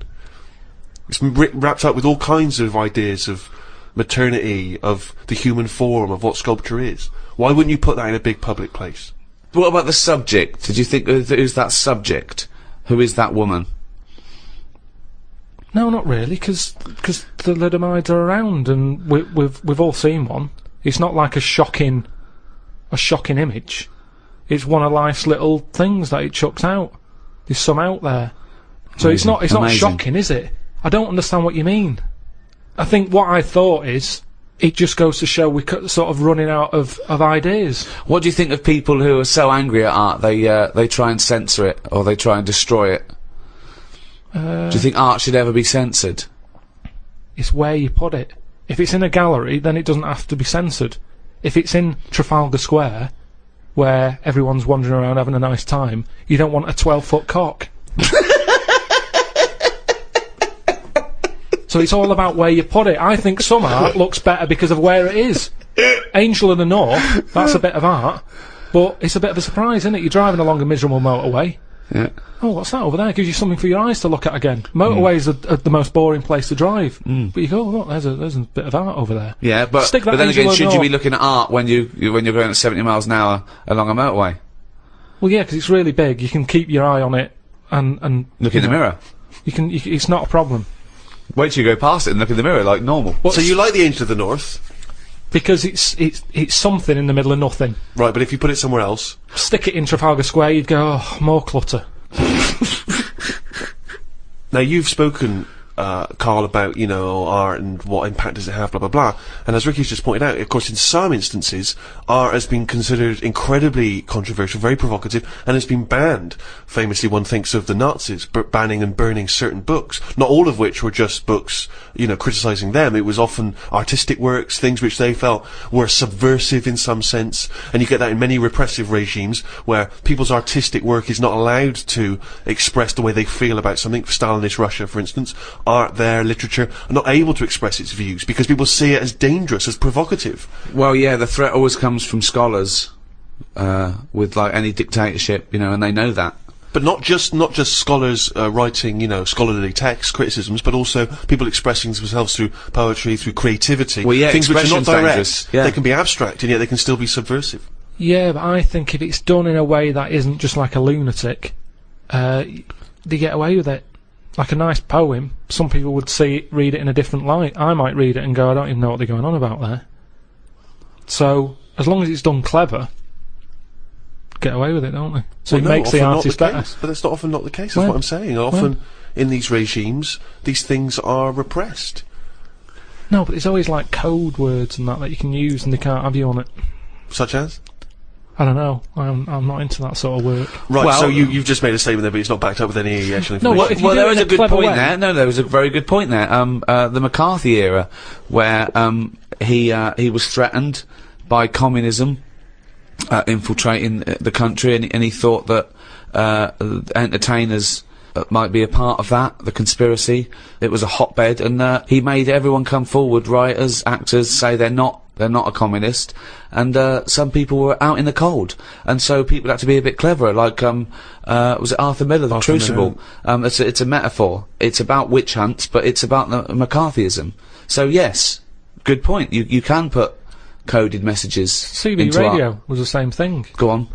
It's wrapped up with all kinds of ideas of maternity, of the human form, of what sculpture is. Why wouldn't you put that in a big public place? What about the subject? Did you think who's that subject? Who is that woman? No, not really, because the Lidomides are around, and we've all seen one. It's not like a shocking image. It's one of life's little things that it chucks out. There's some out there, so it's not shocking, is it? I don't understand what you mean. I think what I thought is, it just goes to show we're sort of running out of ideas. What do you think of people who are so angry at art they try and censor it, or they try and destroy it? Do you think art should ever be censored? It's where you put it. If it's in a gallery, then it doesn't have to be censored. If it's in Trafalgar Square, where everyone's wandering around having a nice time, you don't want a 12-foot cock. So it's all about where you put it. I think some art looks better because of where it is. Angel of the North, that's a bit of art, but it's a bit of a surprise, isn't it? You're driving along a miserable motorway. Yeah. Oh, what's that over there? Gives you something for your eyes to look at again. Motorways are the most boring place to drive. But you go, look, there's a bit of art over there. Yeah, but Stick that then Angel again, of the should you be North. looking at art when you're going at 70 miles an hour along a motorway? Well, yeah, because it's really big. You can keep your eye on it and Look in the mirror. It's not a problem. Wait till you go past it and look in the mirror like normal. So you like the Angel of the North? Because it's something in the middle of nothing. Right, but if you put it somewhere else... Stick it in Trafalgar Square, you'd go, oh, more clutter. Now, you've spoken, Carl, about, art and what impact does it have, blah, blah, blah. And as Ricky's just pointed out, of course, in some instances, art has been considered incredibly controversial, very provocative, and has been banned. Famously, one thinks of the Nazis banning and burning certain books, not all of which were just books, criticising them. It was often artistic works, things which they felt were subversive in some sense. And you get that in many repressive regimes, where people's artistic work is not allowed to express the way they feel about something. For Stalinist Russia, for instance, art there, literature, are not able to express its views because people see it as dangerous, as provocative. Well, yeah, the threat always comes from scholars, with like any dictatorship, and they know that. But not just scholars writing, scholarly texts, criticisms, but also people expressing themselves through poetry, through creativity. Well, yeah, things which are not expression's direct. dangerous, yeah. They can be abstract, and yet they can still be subversive. Yeah, but I think if it's done in a way that isn't just like a lunatic, they get away with it. Like a nice poem, some people would read it in a different light. I might read it and go, I don't even know what they're going on about there. So, as long as it's done clever, get away with it, don't they? So Well, it no, makes the often not artist the better. case. But that's not often not the case, that's Well, what I'm saying. Often, in these regimes, these things are repressed. No, but there's always like code words and that you can use and they can't have you on it. Such as? I don't know. I'm not into that sort of work. Right, Well, so you've just made a statement there, but it's not backed up with any actual information. No, what if you Well, do there it was in a good clever point way? there. No, there was a very good point there. The McCarthy era, where he was threatened by communism infiltrating the country, and he thought that entertainers might be a part of that, the conspiracy. It was a hotbed, and he made everyone come forward, writers, actors, say they're not a communist, and some people were out in the cold, and so people had to be a bit cleverer, like was it Arthur Miller, The Crucible? It's a metaphor. It's about witch hunts, but it's about the McCarthyism. So yes, good point. You can put coded messages CB into radio art. was the same thing. Go on.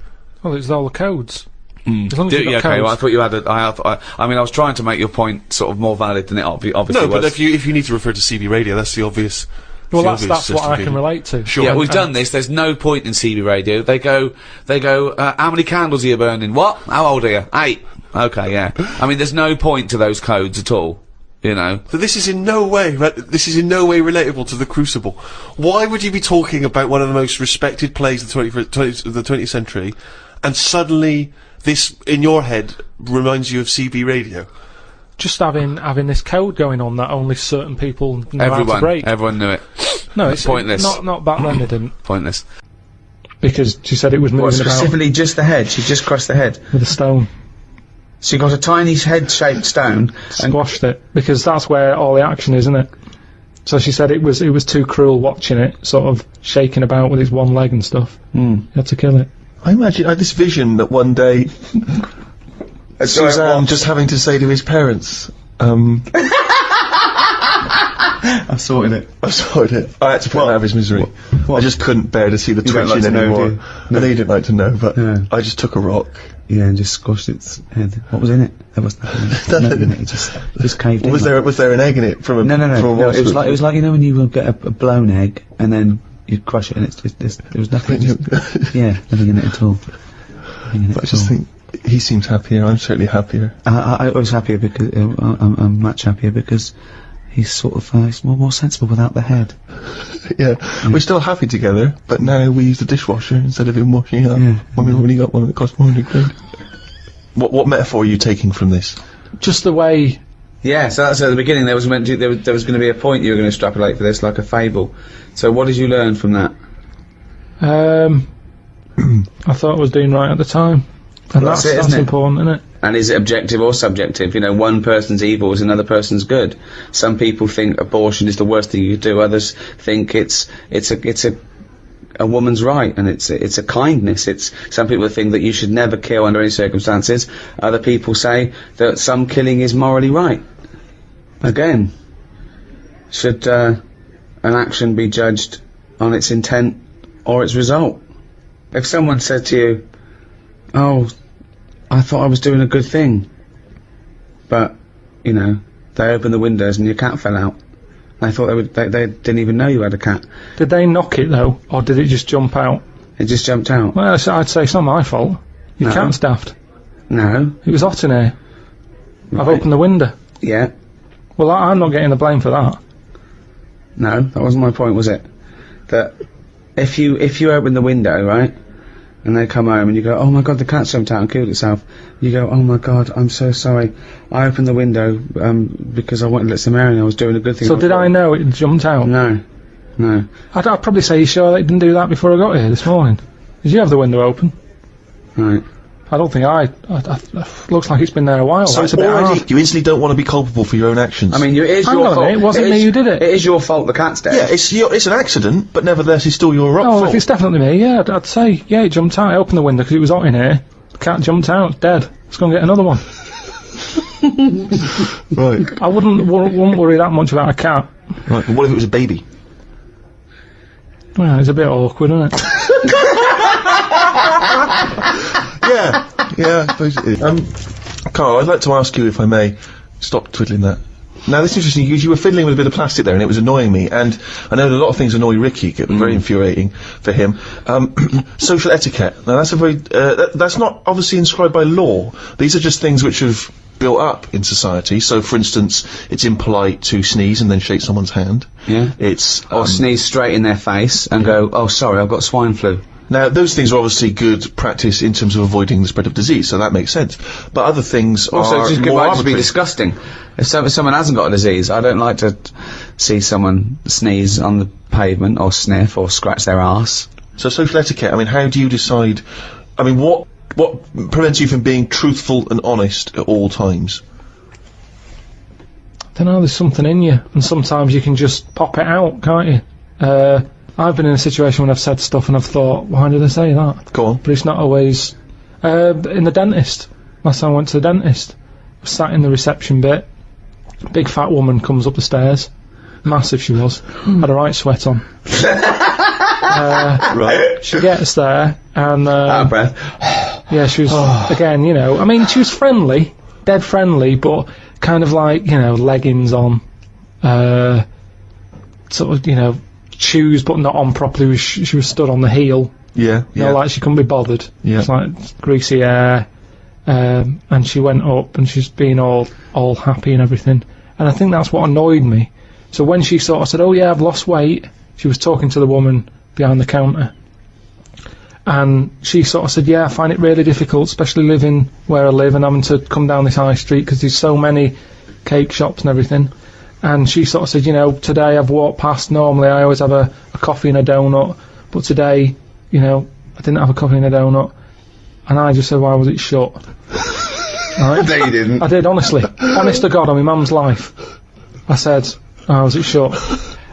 Well, it's all the codes. As long as you've got Okay, codes. well, I thought you had I mean, I was trying to make your point sort of more valid than it obviously No, was. but if you need to refer to CB radio, that's the obvious... Well, the that's obvious what I system, can really. relate to. Sure. Yeah, we've done this. There's no point in CB radio. They go, how many candles are you burning? What? How old are you? 8. Okay, yeah. I mean, there's no point to those codes at all, So this is in no way relatable to The Crucible. Why would you be talking about one of the most respected plays of the 20th century, and suddenly this, in your head, reminds you of CB radio? Just having this code going on that only certain people know how to break. Everyone knew it. No, it's pointless. Not back then they didn't. Pointless. Because she said it was moving What, about specifically just the head? She just crossed the head. with a stone. She got a tiny head-shaped stone. Squashed it. Because that's where all the action is, isn't it? So she said it was too cruel watching it, sort of shaking about with his one leg and stuff. You had to kill it. I imagine I had this vision that one day Suzanne just having to say to his parents, I sorted it. I sorted it. I had to put him out of his misery. What? I just couldn't bear to see the don't twitching like to know, anymore. do you? No, you didn't like to know, but Yeah. I just took a rock. Yeah, and just squashed its head. What was in it? There was nothing in it. It just caved in. Was there an egg in it from a No. from a It was like you know when you will get a blown egg and then you crush it and it's just there was nothing. Yeah, nothing in it at all. But I just think he seems happier. I'm certainly happier. I was happier because I'm much happier because he's sort of he's more sensible without the head. Yeah, we're still happy together, but now we use the dishwasher instead of him washing it up. Yeah. When we've already got one that costs £400. What metaphor are you taking from this? Just the way. Yeah, so that's at the beginning. There was going to be a point you were going to extrapolate for this, like a fable. So what did you learn from that? I thought I was doing right at the time. And Well, that's it, isn't it? important, isn't it? And is it objective or subjective? You know, one person's evil is another person's good. Some people think abortion is the worst thing you could do. Others think it's a woman's right, and it's a kindness. Some people think that you should never kill under any circumstances. Other people say that some killing is morally right. Again, should an action be judged on its intent or its result? If someone said to you, "Oh, I thought I was doing a good thing," but you know they opened the windows and your cat fell out. I thought they didn't even know you had a cat. Did they knock it though, or did it just jump out? It just jumped out. Well, I'd say it's not my fault. Your No. cat's daft. No. It was hot in here. I've Right. opened the window. Yeah. Well, I'm not getting the blame for that. No, that wasn't my point, was it? That if you open the window, right, and they come home and you go, "Oh my God, the cat jumped out and killed itself," you go, "Oh my God, I'm so sorry. I opened the window because I wanted to let some air in. I was doing a good thing." So did I know it jumped out? No. I'd probably say, you sure they didn't do that before I got here this morning? Did you have the window open? Right. I don't think I looks like it's been there a while. So That's a bit already hard. you instantly don't want to be culpable for your own actions. I mean, it is Hang your on a fault. minute, it wasn't me who did it. It is your fault. The cat's dead. yeah, it's an accident, but nevertheless, it's still your Oh, fault. if it's definitely me, yeah, I'd say, yeah, it jumped out. I opened the window because it was hot in here. The cat jumped out, it's dead. Let's go and get another one. Right. I wouldn't worry that much about a cat. Right. But what if it was a baby? Well, it's a bit awkward, isn't it? Yeah, I suppose it is. Carl, I'd like to ask you, if I may, stop twiddling that. Now, this is interesting, because you were fiddling with a bit of plastic there, and it was annoying me, and I know that a lot of things annoy Ricky, get very infuriating for him. Social etiquette. Now, that's a very, that's not obviously inscribed by law. These are just things which have built up in society. So, for instance, it's impolite to sneeze and then shake someone's hand. Yeah. It's, Or sneeze straight in their face and go, "Oh, sorry, I've got swine flu." now, those things are obviously good practice in terms of avoiding the spread of disease, so that makes sense. But other things Also, are it more might just be arbitrary. disgusting. If someone hasn't got a disease, I don't like to see someone sneeze on the pavement or sniff or scratch their arse. So social etiquette, I mean, how do you decide, I mean, what prevents you from being truthful and honest at all times? I don't know, there's something in you, and sometimes you can just pop it out, can't you? I've been in a situation when I've said stuff and I've thought, why did I say that? Go on. But it's not always. In the dentist, last time I went to the dentist, I was sat in the reception bit, big fat woman comes up the stairs, massive she was, had a right sweat on. Right. She gets there, and Out of breath. yeah, she was, again, you know, I mean, she was friendly, dead friendly, but kind of like, you know, leggings on, sort of, you know, shoes but not on properly. She was stood on the heel, Yeah, you know, like she couldn't be bothered. Yeah. It's like greasy hair, and she went up and she's been all happy and everything, and I think that's what annoyed me. So when she sort of said, "Oh yeah, I've lost weight," she was talking to the woman behind the counter, and she sort of said, "Yeah, I find it really difficult, especially living where I live and having to come down this high street because there's so many cake shops and everything." And she sort of said, "You know, today I've walked past, normally I always have a coffee and a donut, but today, you know, I didn't have a coffee and a donut." And I just said, "Why was it shut?" Right? No, you didn't. I did, honestly. Honest to God, on my mum's life. I said, "Why was it shut?"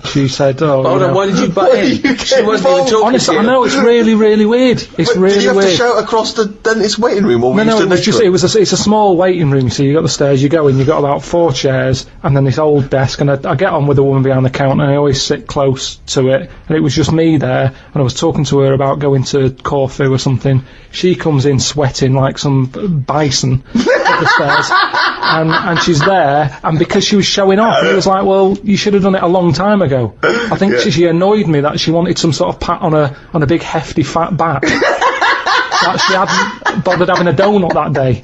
She said, "Oh, Hold on, why did you butt in? She wasn't even talking honestly, to you. I know it's really, really weird. It's really Did you have weird." to shout across the dentist waiting room, or were you No, stood it was next to just, it's a small waiting room, so you got the stairs, you go in, you got about 4 chairs, and then this old desk, and I get on with the woman behind the counter, and I always sit close to it, and it was just me there, and I was talking to her about going to Corfu or something. She comes in sweating like some bison up the stairs, and she's there, and because she was showing off, it was like, well, you should have done it a long time ago. I think she annoyed me that she wanted some sort of pat on a big hefty fat back. That she hadn't bothered having a donut that day.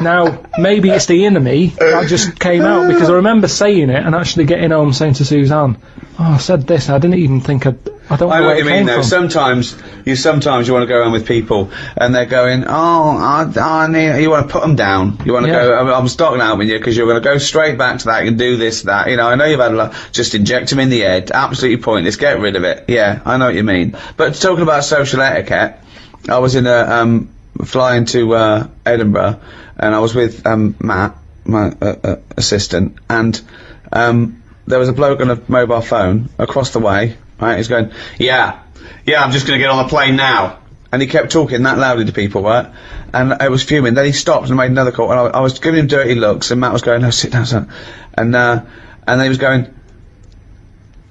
Now, maybe it's the inner me that just came out, because I remember saying it and actually getting home saying to Suzanne, "Oh, I said this, I didn't even think I don't know I know where what you it mean came though. from." Sometimes you want to go around with people and they're going, I need, you want to put them down. You want to go, I'm stocking out with you because you're going to go straight back to that and do this, that. You know, I know you've had a lot, just inject them in the head. Absolutely pointless. Get rid of it. Yeah, I know what you mean. But talking about social etiquette, I was in flying to Edinburgh, and I was with Matt, my assistant, and there was a bloke on a mobile phone across the way. Right, he's going, yeah, I'm just going to get on the plane now. And he kept talking that loudly to people, right? And I was fuming. Then he stopped and made another call, and I was giving him dirty looks, and Matt was going, "No, sit down, son." And then he was going,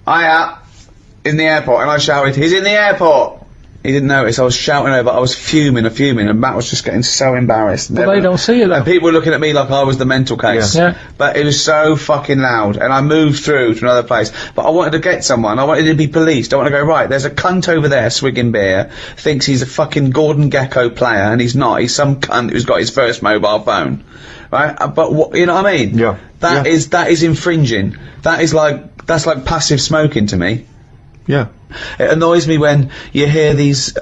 "Hiya," in the airport, and I shouted, "He's in the airport." He didn't notice. I was shouting over. I was fuming, and Matt was just getting so embarrassed. Well, they don't see it though. And people were looking at me like I was the mental case. Yeah. But it was so fucking loud, and I moved through to another place. But I wanted to get someone. I wanted to be policed. I want to go, right, there's a cunt over there swigging beer, thinks he's a fucking Gordon Gekko player, and he's not. He's some cunt who's got his first mobile phone. Right? But what, you know what I mean? Yeah. That is infringing. That's like passive smoking to me. Yeah. It annoys me when you hear these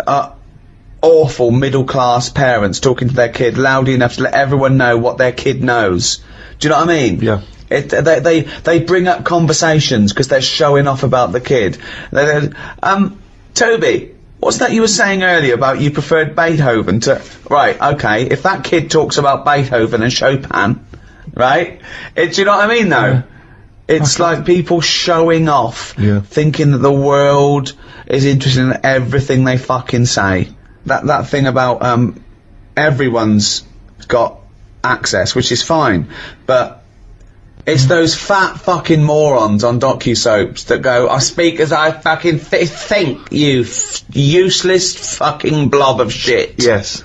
awful middle-class parents talking to their kid loudly enough to let everyone know what their kid knows. Do you know what I mean? Yeah. They bring up conversations because they're showing off about the kid. Toby, what's that you were saying earlier about you preferred Beethoven to... Right, okay, if that kid talks about Beethoven and Chopin, right? Do you know what I mean, though? Yeah. It's like people showing off, thinking that the world is interested in everything they fucking say. That thing about everyone's got access, which is fine, but it's those fat fucking morons on docu-soaps that go, "I speak as I fucking think, you useless fucking blob of shit." Yes.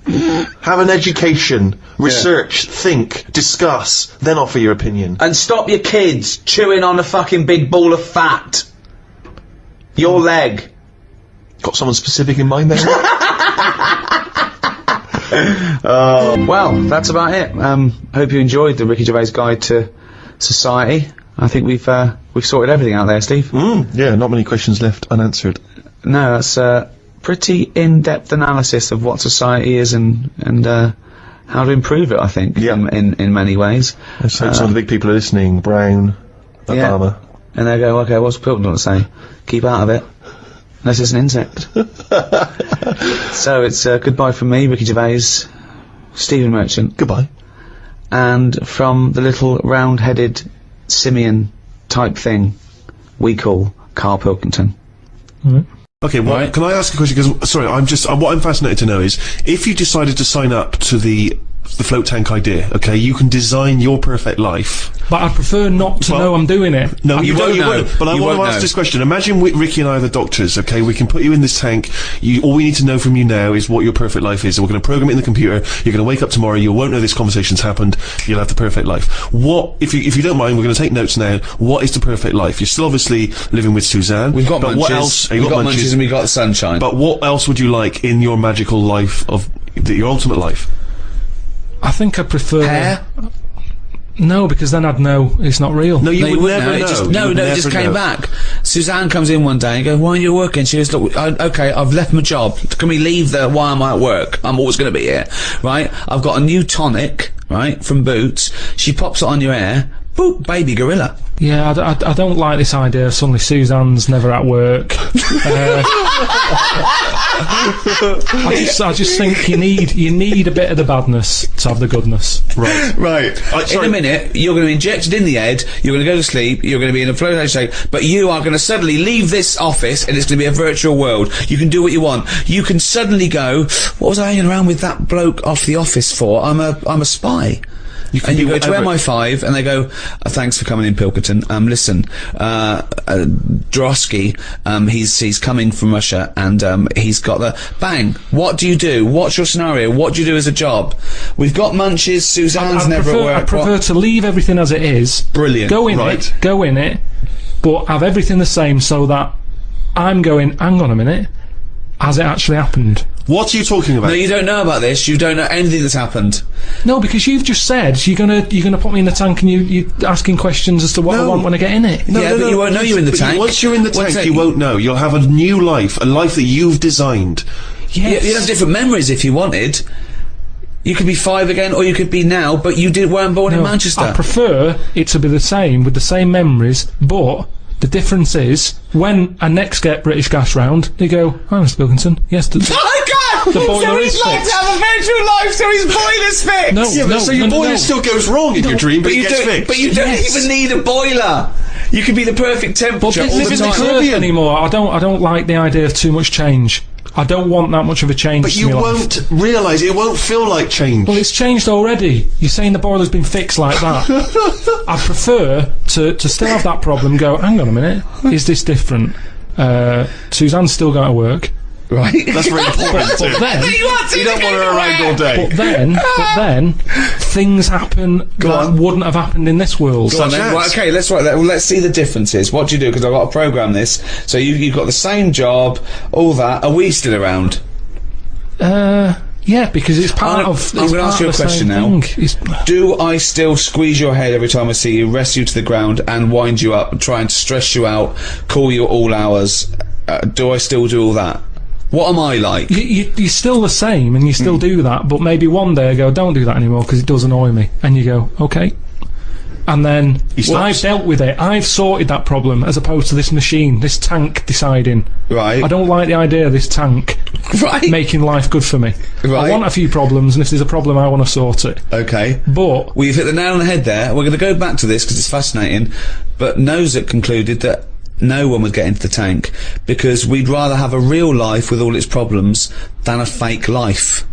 Have an education, research, think, discuss, then offer your opinion. And stop your kids chewing on a fucking big ball of fat. Your leg. Got someone specific in mind there? Well, that's about it. Hope you enjoyed the Ricky Gervais Guide to Society. I think we've sorted everything out there, Steve. Yeah, not many questions left unanswered. No, that's pretty in-depth analysis of what society is and how to improve it, I think, in many ways. Let's hope some of the big people are listening. Brown, Obama. And they go, okay, what's Pilkington got to say? Keep out of it. Unless it's an insect. So it's goodbye from me, Ricky Gervais, Stephen Merchant. Goodbye. And from the little round-headed simian type thing we call Karl Pilkington. Okay, well, can I ask a question? Because, sorry, what I'm fascinated to know is, if you decided to sign up to the float tank idea, okay, you can design your perfect life. But I prefer not to know I'm doing it. No, you won't know. But I want to ask this question. Imagine Ricky and I are the doctors, okay? We can put you in this tank. All we need to know from you now is what your perfect life is. So we're going to program it in the computer. You're going to wake up tomorrow. You won't know this conversation's happened. You'll have the perfect life. What, if you don't mind, we're going to take notes now. What is the perfect life? You're still obviously living with Suzanne. We've got but munches. What else? We've got munches and we've got sunshine. But what else would you like in your magical life your ultimate life? I think I prefer... Hair? No, because then I'd know it's not real. No, you would would never know. It just came back. Suzanne comes in one day and goes, "Why aren't you working?" She goes, "Look, okay, I've left my job. Can we leave the why am I at work? I'm always going to be here, right? I've got a new tonic, right, from Boots. She pops it on your hair. Boop, baby gorilla." Yeah, I don't like this idea. Suddenly Suzanne's never at work. I just think you need a bit of the badness to have the goodness. Right. In a minute, you're going to be injected in the head, you're going to go to sleep, you're going to be in a floating state, but you are going to suddenly leave this office and it's going to be a virtual world. You can do what you want. You can suddenly go, what was I hanging around with that bloke off the office for? I'm a spy. And you go to MI5 and they go, thanks for coming in, Pilkington. Listen, Drosky, he's coming from Russia and he's got the bang. What do you do? What's your scenario? What do you do as a job? We've got munches. Suzanne's never at work. I prefer to leave everything as it is. Brilliant. Go in it, but have everything the same so that I'm going, hang on a minute, has it actually happened? What are you talking about? No, you don't know about this. You don't know anything that's happened. No, because you've just said you're gonna put me in the tank and you're asking questions as to what I want when I get in it. But you won't know you're in the tank. Once you're in the tank, you won't know. You'll have a new life, a life that you've designed. Yes. You'd have different memories if you wanted. You could be 5 again, or you could be now, but you weren't born in Manchester. I prefer it to be the same, with the same memories, but the difference is, when I next get British Gas round, they go, "Hi, Mr. Pilkington, yes, the boiler is fixed." So he'd like to have a virtual life, so his boiler's fixed! So your boiler still goes wrong in your dream, but it gets fixed. But you don't even need a boiler! You could be the perfect temperature all the time. Anymore. I don't like the idea of too much change. I don't want that much of a change. But you won't realise it. Won't feel like change. Well, it's changed already. You're saying the boiler's been fixed like that. I prefer to still have that problem. Go, hang on a minute. Is this different? Suzanne's still going to work. Right. That's very important. But then, you don't want her around all day. But then, things happen that wouldn't have happened in this world. Right, okay, let's write that. Well, let's see the differences. What do you do? Because I've got to program this. So you've got the same job, all that. Are we still around? Yeah, because it's part of. I'm going to ask you a question now. Do I still squeeze your head every time I see you, rest you to the ground, and wind you up, trying to stress you out, call you at all hours? Do I still do all that? What am I like? You're still the same, and you still do that, but maybe one day I go, don't do that anymore, because it does annoy me. And you go, okay. And then I've dealt with it. I've sorted that problem, as opposed to this machine, this tank deciding. Right. I don't like the idea of this tank making life good for me. Right. I want a few problems, and if there's a problem, I want to sort it. Okay. But we've hit the nail on the head there. We're going to go back to this, because it's fascinating. But Nozick concluded that no one would get into the tank because we'd rather have a real life with all its problems than a fake life.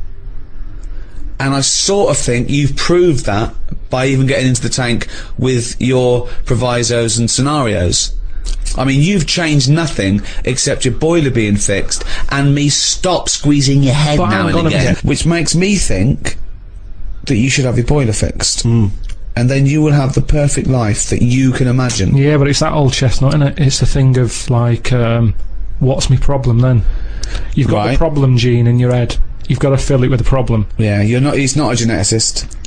And I sort of think you've proved that by even getting into the tank with your provisos and scenarios. I mean, you've changed nothing except your boiler being fixed and me stop squeezing your head now and again, which makes me think that you should have your boiler fixed. And then you will have the perfect life that you can imagine. Yeah, but it's that old chestnut, isn't it? It's the thing of, like, what's my problem then? You've got the problem gene in your head. You've got to fill it with a problem. Yeah, he's not a geneticist.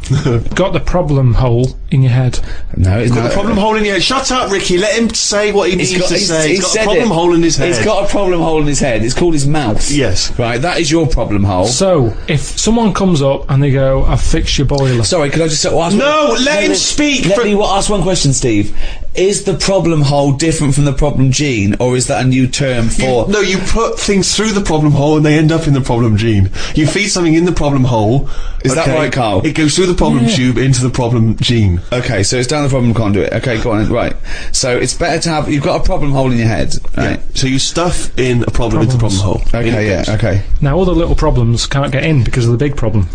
Got the problem hole in your head. No, it's got the problem hole in your head. Shut up, Ricky. Let him say what he needs to say. He's got a problem hole in his head. He's got a problem hole in his head. It's called his mouth. Yes. Right, that is your problem hole. So, if someone comes up and they go, I've fixed your boiler. Sorry, could I just ask let him speak. Let me ask one question, Steve. Is the problem hole different from the problem gene, or is that a new term for... No, you put things through the problem hole and they end up in the problem gene. You feed something in the problem hole. Is that right, Carl? It goes through the problem tube into the problem gene. Okay, so it's down the problem conduit. Okay, go on. Right. So it's better to have... You've got a problem hole in your head, right? Yeah. So you stuff in a problem into the problem hole. Okay, yeah, okay. Now, all the little problems can't get in because of the big problem.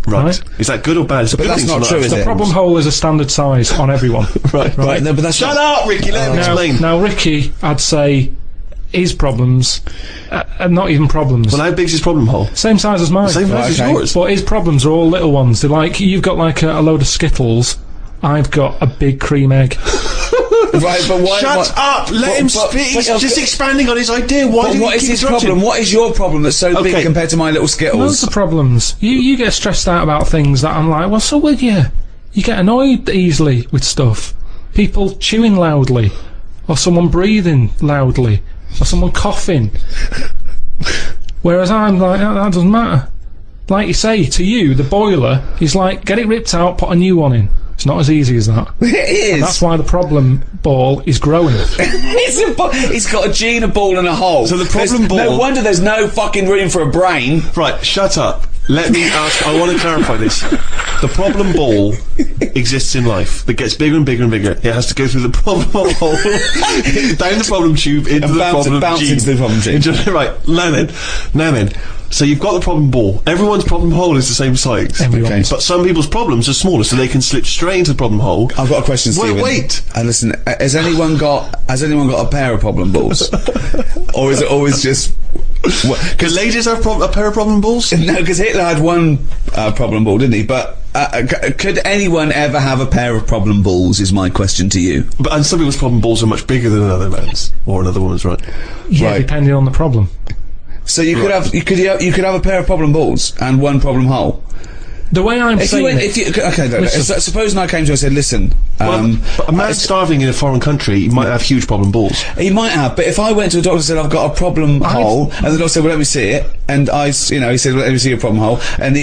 Right. Is that good or bad? It's a but good that's not true, is it? The problem hole is a standard size on everyone. Right. No, but that's Shut up, Ricky. Let him explain. Now, Ricky, I'd say his problems are not even problems. Well, how big's his problem hole? Same size as mine. Same size as yours. But his problems are all little ones. They're like, you've got like a load of Skittles. I've got a big cream egg. Right, but why... Shut up! Let him speak. He's just expanding on his idea. What is his problem? What is your problem that's so big compared to my little Skittles? Loads of problems. You get stressed out about things that I'm like, well, so would you? You get annoyed easily with stuff. People chewing loudly, or someone breathing loudly, or someone coughing. Whereas I'm like, that doesn't matter. Like you say, to you, the boiler is like, get it ripped out, put a new one in. It's not as easy as that. It is. And that's why the problem ball is growing. He's got a gene, a ball, and a hole. So the problem ball. No wonder there's no fucking room for a brain. Right, shut up. Let me ask. I want to clarify this. The problem ball exists in life. That gets bigger and bigger and bigger. It has to go through the problem hole, down the problem tube, into And the bounce problem tube. into the problem tube. Right, now then. So you've got the problem ball. Everyone's problem hole is the same size. Everyone's. But some people's problems are smaller, so they can slip straight into the problem hole. I've got a question, Stephen. Wait. And listen, has anyone got a pair of problem balls, or is it always just? Because ladies have a pair of problem balls? No, because Hitler had one problem ball, didn't he? But could anyone ever have a pair of problem balls? Is my question to you. And some people's problem balls are much bigger than another man's or another woman's, right? Yeah, Right. depending on the problem. So you could have you could have a pair of problem balls and one problem hole. The way I'm saying Supposing I came to you and said, listen, But a man starving in a foreign country, he might have huge problem balls. he might have, but if I went to a doctor and said I've got a problem hole, and the doctor said, well, let me see it, and he said, well, let me see your problem hole, and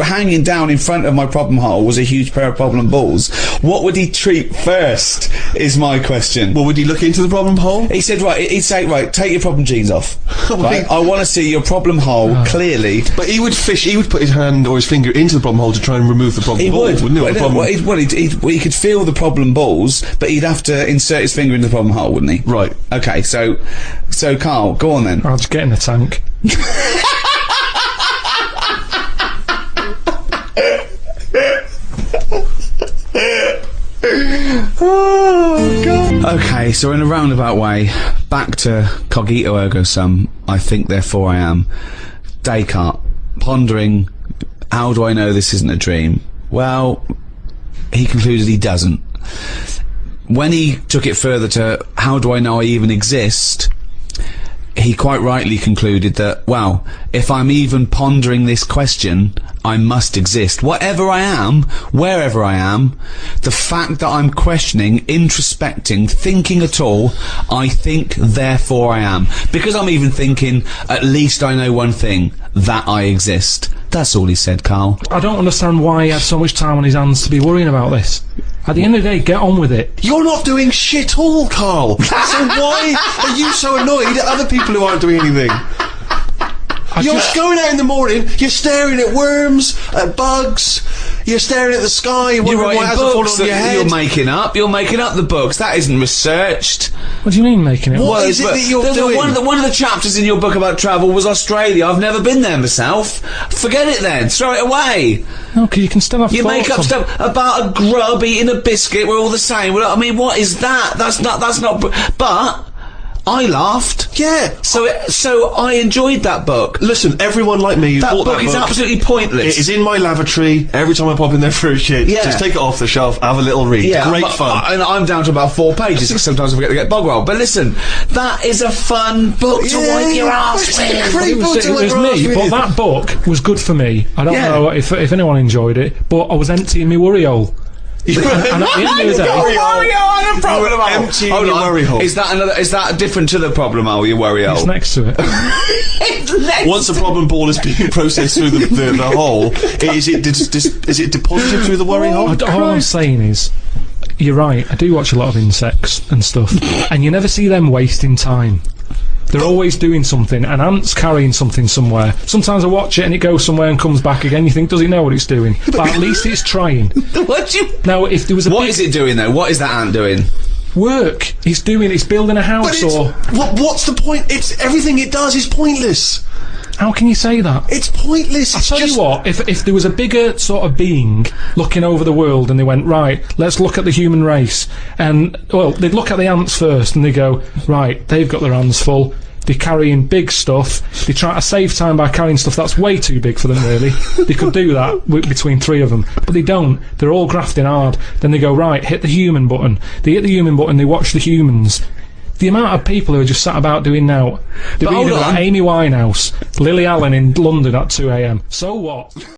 hanging down in front of my problem hole was a huge pair of problem balls. What would he treat first? Is my question. Well, would he look into the problem hole? He said, he'd say, take your problem genes off. Right? I want to see your problem hole clearly. But he would put his hand or his finger into the problem hole to try and remove the problem ball, wouldn't he? He could feel the problem balls, but he'd have to insert his finger into the problem hole, wouldn't he? Right. Okay, so Carl, go on then. I'll just get in the tank. Oh, God. Okay, so in a roundabout way, back to cogito ergo sum, I think therefore I am. Descartes, pondering, how do I know this isn't a dream? Well, he concluded he doesn't. When he took it further to, how do I know I even exist? He quite rightly concluded that, well, if I'm even pondering this question, I must exist. Whatever I am, wherever I am, the fact that I'm questioning, introspecting, thinking at all, I think, therefore I am. Because I'm even thinking, at least I know one thing, that I exist. That's all he said, Carl. I don't understand why he had so much time on his hands to be worrying about this. At the end of the day, get on with it. You're not doing shit all, Carl. So why are you so annoyed at other people who aren't doing anything? You're going out in the morning, you're staring at worms, at bugs, you're staring at the sky, You're wondering why it writing hasn't fallen books on your that head. you're making up the books. That isn't researched. What do you mean making it? What is it that you're doing? One of the chapters in your book about travel was Australia. I've never been there myself. Forget it then. Throw it away. No, because you can still have You make thoughts up on- stuff about a grub eating a biscuit. We're all the same. I mean, what is that? That's not. But I laughed. Yeah. So I enjoyed that book. Listen, everyone like me who That bought book that is book, absolutely pointless. it is in my lavatory. Every time I pop in there for a shit, Yeah. just take it off the shelf, have a little read. Great fun. And I'm down to about 4 pages because sometimes I forget to get bog roll. But listen, that is a fun book to wipe your ass It's with. a great book to It wipe was your ass me, with. but that book was good for me. I don't Yeah. know if anyone enjoyed it, but I was emptying my worry hole. And at the end of the day, emptying your worry hole. Is that different to the problem hole? Your worry it's hole. next to it. Once the problem ball is being processed through the hole, is it deposited through the worry hole? All I'm saying is, you're right, I do watch a lot of insects and stuff, and you never see them wasting time. They're always doing something, and ants carrying something somewhere. Sometimes I watch it and it goes somewhere and comes back again. You think, does it know what it's doing? But at least it's trying. What you? Now, if there was a What big is it doing though? What is that ant doing? work, it's building a house, or what's the point? It's everything it does is pointless. how can you say that? It's pointless. I'll tell you what, if there was a bigger sort of being looking over the world and they went, right, let's look at the human race, and, well, they'd look at the ants first and they go, right, they've got their hands full, they're carrying big stuff, they try to save time by carrying stuff that's way too big for them, really. They could do that between 3 of them, but they don't. They're all grafting hard. Then they go, right, hit the human button. They hit the human button, they watch the humans. The amount of people who are just sat about doing now. They're reading about Amy Winehouse, Lily Allen in London at 2 AM. So what?